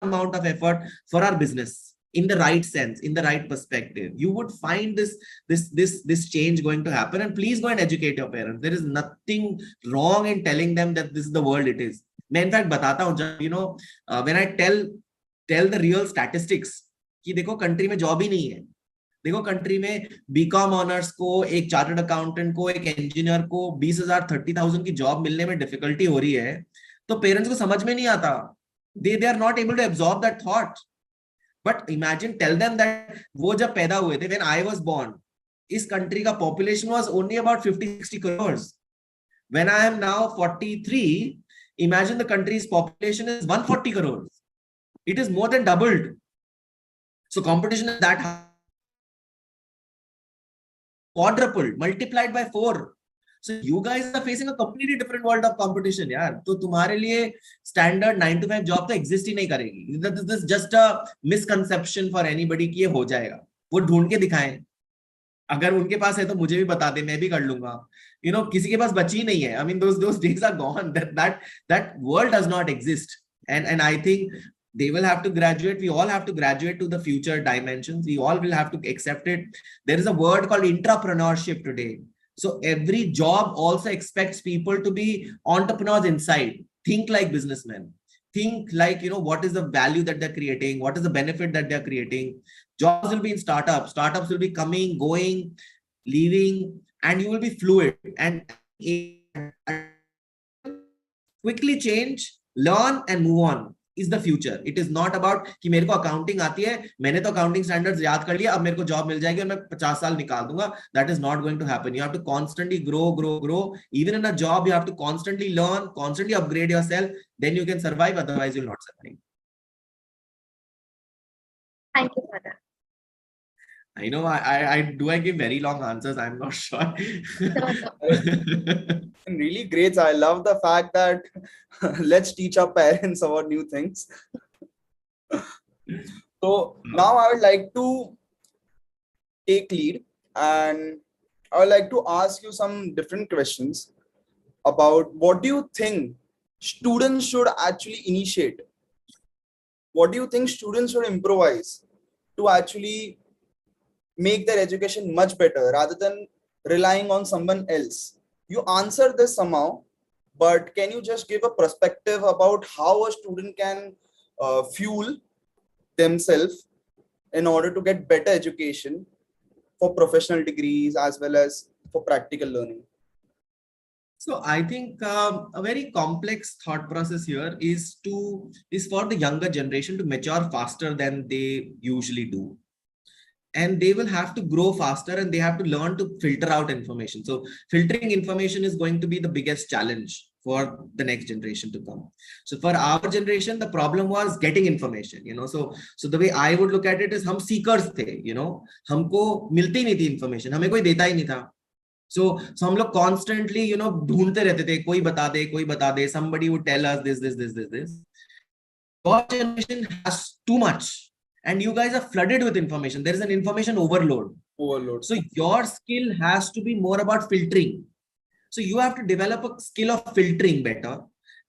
amount of effort for our business in the right sense, in the right perspective, you would find this change going to happen. And please go and educate your parents. There is nothing wrong in telling them that this is the world it is. मैं in fact बताता हूँ, when I tell the real statistics कि देखो country में job ही नहीं है. देखो country में BCom honors को, एक chartered accountant को, एक engineer को 20,000 30,000 की job मिलने में difficulty हो रही है, तो parents को समझ में नहीं आता. They are not able to absorb that thought. But imagine, tell them that वो जब पैदा हुए थे, when I was born, इस country का population was only about 50-60 crores. When I am now 43, imagine the country's population is 140 crores. It is more than doubled. So competition is that high. Quadrupled, multiplied by 4. So you guys are facing a completely different world of competition, यार. तो तुम्हारे लिए standard 9 to 5 job तो exist ही नहीं करेगी. This is just a misconception for anybody कि ये हो जाएगा. वो ढूंढ के दिखाएं. अगर उनके पास है तो मुझे भी बता दे, मैं भी कर लूंगा. किसी के पास बची नहीं है. I mean, those days are gone. That world does not exist. And I think they will have to graduate. We all have to graduate to the future dimensions. We all will have to accept it. There is a word called entrepreneurship today. So every job also expects people to be entrepreneurs inside. Think like businessmen. Think like, what is the value that they're creating? What is the benefit that they're creating? Jobs will be in startups. Startups will be coming, going, leaving, and you will be fluid and quickly change, learn, and move on. Is the future. It is not about कि मेरे को accounting आती है, मैंने तो accounting standards याद कर लिया, अब मेरे को job मिल जाएगी और मैं 50 साल निकाल दूंगा. That is not going to happen. You have to constantly grow. Even in a job, you have to constantly learn, constantly upgrade yourself. Then you can survive. Otherwise, you'll not survive. Thank you for that. I know. I give very long answers. I'm not sure. Really great. I love the fact that let's teach our parents about new things. So now I would like to take lead and I would like to ask you some different questions about what do you think students should actually initiate? What do you think students should improvise to actually make their education much better rather than relying on someone else? You answered this somehow, but can you just give a perspective about how a student can fuel themselves in order to get better education for professional degrees as well as for practical learning? So I think a very complex thought process here is for the younger generation to mature faster than they usually do. And they will have to grow faster and they have to learn to filter out information. So filtering information is going to be the biggest challenge for the next generation to come. So for our generation, the problem was getting information, so the way I would look at it is hum seekers the, हमको मिलती नहीं थी information, हमें कोई देता ही नहीं था. So हम लोग constantly, ढूंढते रहते थे, कोई बता दे, somebody would tell us this. Your generation has too much. And you guys are flooded with information. There is an information overload. So your skill has to be more about filtering. So you have to develop a skill of filtering better.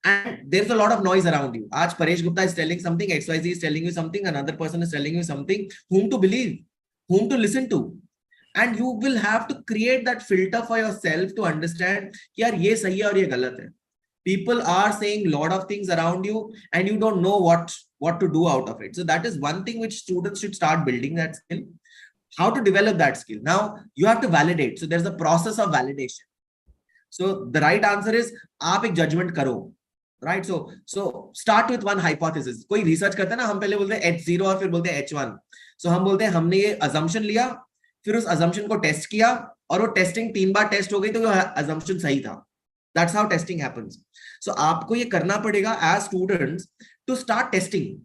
And there's a lot of noise around you. Aaj Paresh Gupta is telling something, XYZ is telling you something, another person is telling you something, whom to believe, whom to listen to. And you will have to create that filter for yourself to understand, yaar, ye sahi hai aur ye galat hai. People are saying a lot of things around you and you don't know what to do out of it. So that is one thing which students should start building, that skill. How to develop that skill. Now you have to validate. So there's a process of validation. So the right answer is, aap ek judgment karo. Right? So start with one hypothesis. कोई research करता है ना, हम पहले बोलते हैं H0 और फिर बोलते हैं H1. So हम बोलते हैं हमने ये assumption लिया, फिर उस assumption को test किया और वो testing 3 बार test हो गई तो वो assumption सही था. That's how testing happens. So आपको ये करना पड़ेगा as students to start testing.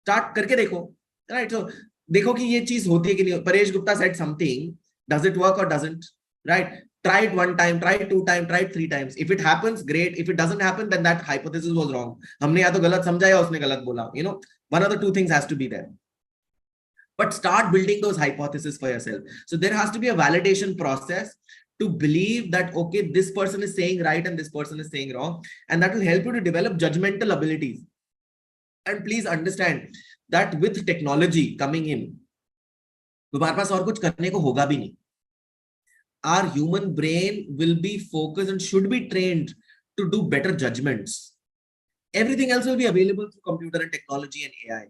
Start करके देखो, right? So देखो कि ये चीज होती है कि नहीं. Paresh Gupta said something. Does it work or doesn't? Right? Try it 1 time, try it 2 times, try it 3 times. If it happens, great. If it doesn't happen, then that hypothesis was wrong. हमने या तो गलत समझा या उसने गलत बोला. One of the 2 things has to be there. But start building those hypotheses for yourself. So there has to be a validation process to believe that, okay, this person is saying right and this person is saying wrong. And that will help you to develop judgmental abilities. And please understand that with technology coming in, तुम्हारे पास और कुछ करने को होगा भी नहीं. Our human brain will be focused and should be trained to do better judgments. Everything else will be available through computer and technology and AI.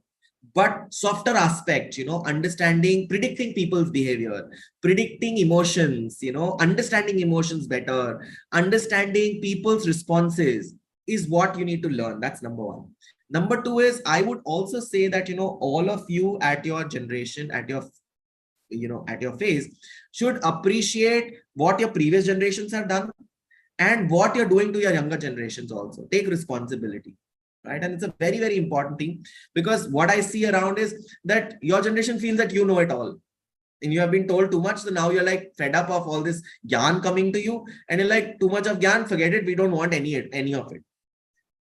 But softer aspects, understanding, predicting people's behavior, predicting emotions, understanding emotions better, understanding people's responses is what you need to learn. That's number 1. Number 2 is, I would also say that, all of you at your generation, at your phase, should appreciate what your previous generations have done and what you're doing to your younger generations also. Take responsibility. Right? And it's a very, very important thing, because what I see around is that your generation feels that you know it all. and you have been told too much, so now you're like fed up of all this gyan coming to you, and you're like, too much of gyan, forget it, we don't want any of it.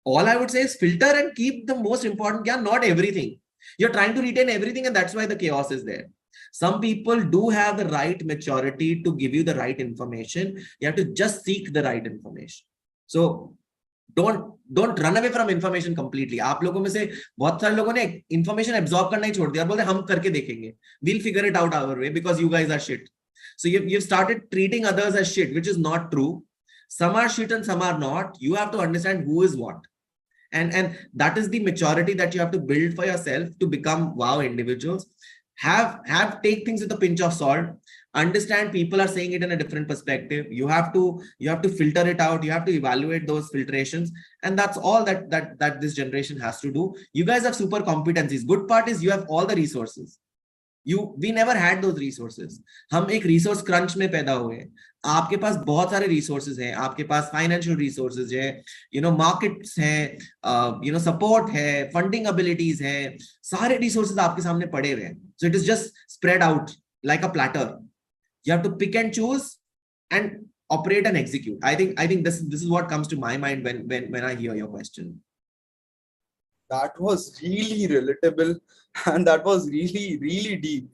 All I would say is filter and keep the most important gyan, not everything. You're trying to retain everything, and that's why the chaos is there. Some people do have the right maturity to give you the right information. You have to just seek the right information. So don't run away from information completely. आप लोगों में से बहुत सारे लोगों ने information absorb करना ही छोड़ दिया, बोलते हम करके देखेंगे, we'll figure it out our way because you guys are shit. So you've started treating others as shit, which is not true. Some are shit and some are not. You have to understand who is what. And that is the maturity that you have to build for yourself to become wow individuals. Take things with a pinch of salt. Understand people are saying it in a different perspective. You have to filter it out. You have to evaluate those filtrations, and that's all that this generation has to do. You guys have super competencies. Good part is you have all the resources. We never had those resources. हम एक resource crunch में पैदा हुए हैं. आपके पास बहुत सारे resources हैं. आपके पास financial resources हैं, markets हैं, support है, funding abilities हैं. सारे resources आपके सामने पड़े हुए हैं. So it is just spread out like a platter. You have to pick and choose and operate and execute. I think this is what comes to my mind when I hear your question. That was really relatable, and that was really, really deep.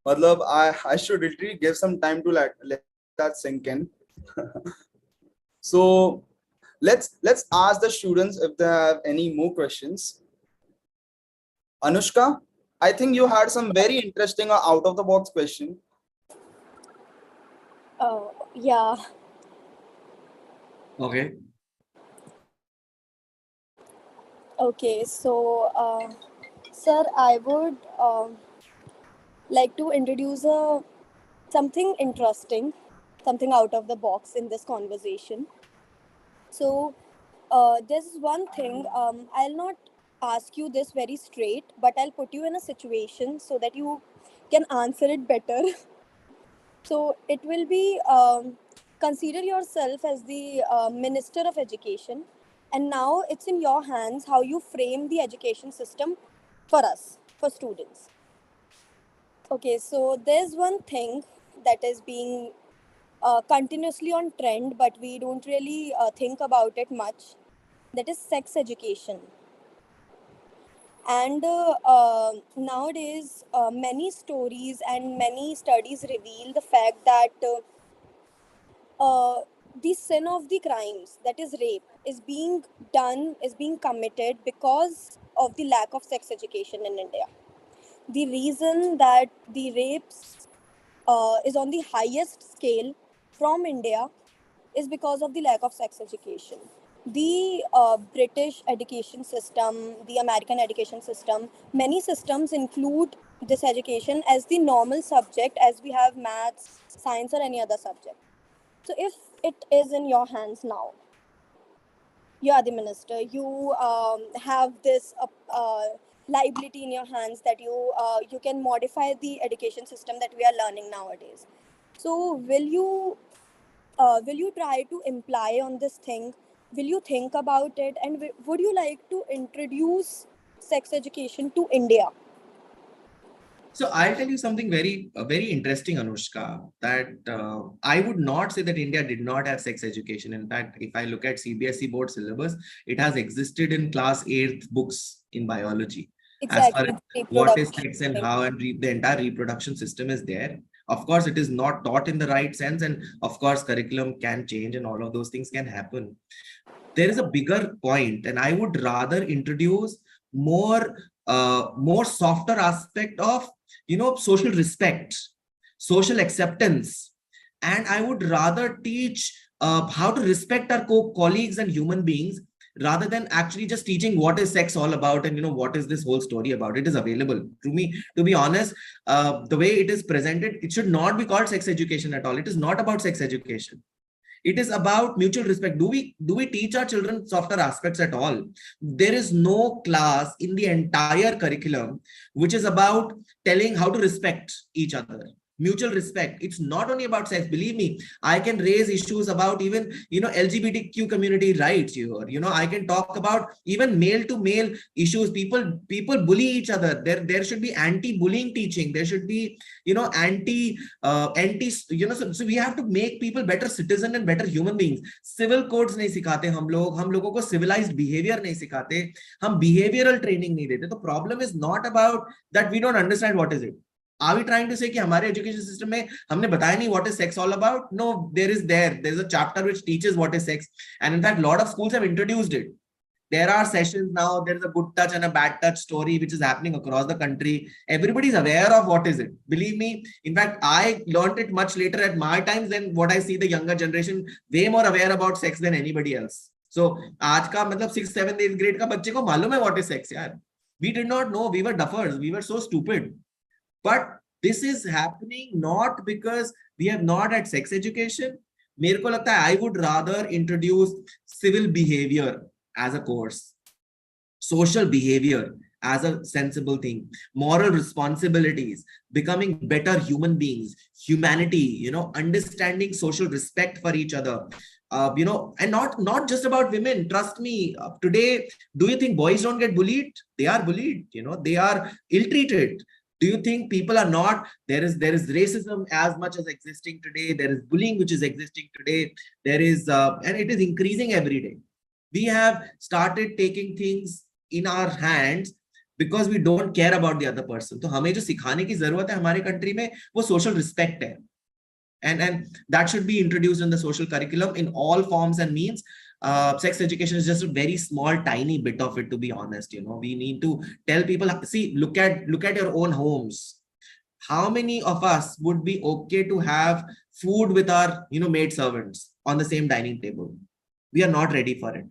Matlab, I should literally give some time to let that sink in. So let's ask the students if they have any more questions. Anushka, I think you had some very interesting or out of the box question. Yeah. Okay. Okay, so sir, I would like to introduce something interesting, something out of the box in this conversation. So there's one thing, I'll not ask you this very straight, but I'll put you in a situation so that you can answer it better. So it will be, consider yourself as the Minister of Education, and now it's in your hands how you frame the education system for us, for students. Okay, so there's one thing that is being continuously on trend, but we don't really think about it much. That is sex education. And nowadays, many stories and many studies reveal the fact that the sin of the crimes, that is rape, is being committed because of the lack of sex education in India. The reason that the rapes is on the highest scale from India is because of the lack of sex education. The British education system, the American education system, many systems include this education as the normal subject, as we have maths, science, or any other subject. So if it is in your hands now, you are the minister, you have this liability in your hands that you can modify the education system that we are learning nowadays. So will you try to imply on this thing? Will you think about it? And would you like to introduce sex education to India? So I'll tell you something very interesting, Anushka, that I would not say that India did not have sex education. In fact, if I look at CBSE board syllabus, it has existed in class 8th books in biology. Exactly. As far as what is sex and how, and the entire reproduction system is there. Of course, it is not taught in the right sense, and of course, curriculum can change and all of those things can happen. There is a bigger point, and I would rather introduce more softer aspect of social respect, social acceptance, and I would rather teach how to respect our colleagues and human beings, rather than actually just teaching what is sex all about and what is this whole story about. It is available to me. To be honest, the way it is presented, it should not be called sex education at all. It is not about sex education. It is about mutual respect. Do we teach our children softer aspects at all? There is no class in the entire curriculum which is about telling how to respect each other. mutual respect. It's not only about sex. Believe me, I can raise issues about even, LGBTQ community rights here. I can talk about even male to male issues. People bully each other. There should be anti-bullying teaching. There should be, so we have to make people better citizen and better human beings. Civil codes नहीं सिखाते हम लोगों को civilized behavior नहीं सिखाते, हम behavioral training नहीं देते. The problem is not about that we don't understand what is it. Are we trying to say कि हमारे education system में हमने बताया नहीं what is sex all about? No, there's a chapter which teaches what is sex, and in fact, a lot of schools have introduced it. There are sessions now. There is a good touch and a bad touch story which is happening across the country. Everybody is aware of what is it. Believe me. In fact, I learned it much later at my times than what I see the younger generation way more aware about sex than anybody else. So, आज का मतलब 6th, 7th, 8th grade का बच्चे को मालूम है what is sex यार. We did not know. We were duffers. We were so stupid. But this is happening not because we have not had sex education. मेरे को लगता है I would rather introduce civil behavior as a course, social behavior as a sensible thing, moral responsibilities, becoming better human beings, humanity, understanding social respect for each other, and not just about women. Trust me, today, do you think boys don't get bullied? They are bullied, they are ill-treated. Do you think people are not? There is racism as much as existing today. There is bullying which is existing today. There is, and it is increasing every day. We have started taking things in our hands because we don't care about the other person. तो हमें जो सिखाने की जरूरत है हमारे country में वो social respect है, and that should be introduced in the social curriculum in all forms and means. Sex education is just a very small, tiny bit of it. To be honest, we need to tell people. See, look at your own homes. How many of us would be okay to have food with our maid servants on the same dining table? We are not ready for it.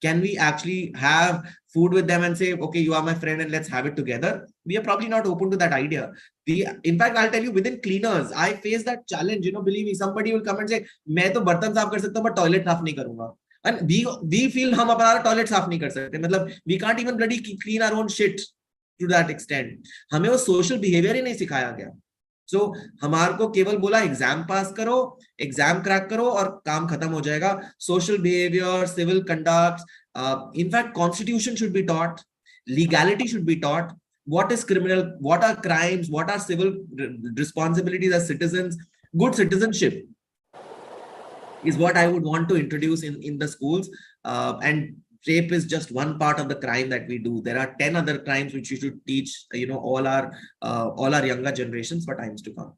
Can we actually have food with them and say, okay, you are my friend and let's have it together? We are probably not open to that idea. In fact, I'll tell you, within cleaners, I face that challenge. Believe me, somebody will come and say, मैं तो बर्तन साफ कर सकता हूँ, but toilet साफ नहीं करूँगा. And we feel हम अपना toilet साफ नहीं कर सकते. मतलब we can't even bloody clean our own shit to that extent. हमें वो social behavior ही नहीं सिखाया गया. So हमारे को केवल बोला एग्जाम पास करो, एग्जाम क्रैक करो और काम खत्म हो जाएगा. Social behavior, civil conduct, in fact, constitution should be taught, legality should be taught. What is criminal? What are crimes? What are civil responsibilities as citizens? Good citizenship is what I would want to introduce in the schools. And rape is just one part of the crime that we do. There are 10 other crimes which we should teach, all our younger generations for times to come.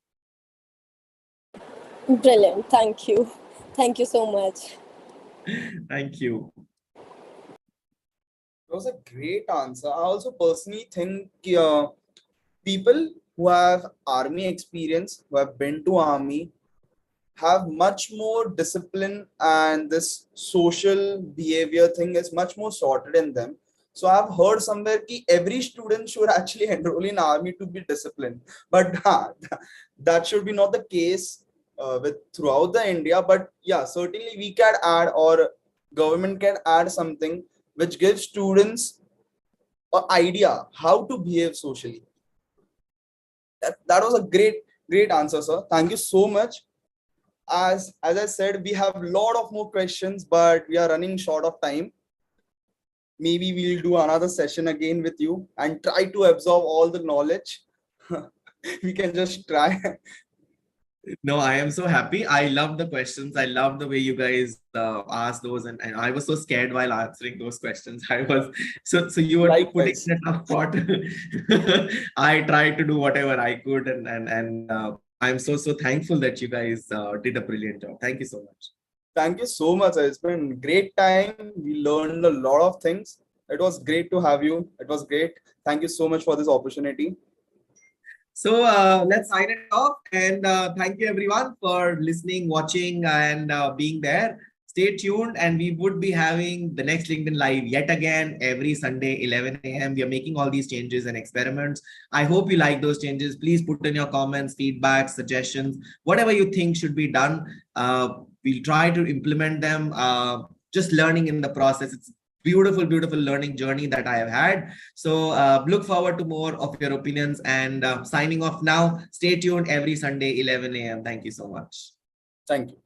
Brilliant. Thank you. Thank you so much. Thank you. It was a great answer. I also personally think people who have army experience, who have been to army, have much more discipline, and this social behavior thing is much more sorted in them. So I've heard somewhere that every student should actually enroll in army to be disciplined. But that should be not the case throughout the India. But yeah, certainly we can add, or government can add something which gives students an idea how to behave socially. That was a great answer, sir. Thank you so much. As I said, we have a lot of more questions, but we are running short of time. Maybe we'll do another session again with you and try to absorb all the knowledge. We can just try. No, I am so happy. I love the questions. I love the way you guys asked those, and I was so scared while answering those questions. I was so you were putting in a tough spot. I tried to do whatever I could, and I'm so thankful that you guys did a brilliant job. Thank you so much. Thank you so much. It's been a great time. We learned a lot of things. It was great to have you. It was great. Thank you so much for this opportunity. So let's sign it off, and thank you everyone for listening, watching, and being there. Stay tuned, and we would be having the next LinkedIn Live yet again every Sunday, 11 a.m. We are making all these changes and experiments. I hope you like those changes. Please put in your comments, feedback, suggestions, whatever you think should be done. We'll try to implement them. Just learning in the process. beautiful learning journey that I have had. So look forward to more of your opinions, and signing off now. Stay tuned every Sunday, 11 a.m. Thank you so much. Thank you.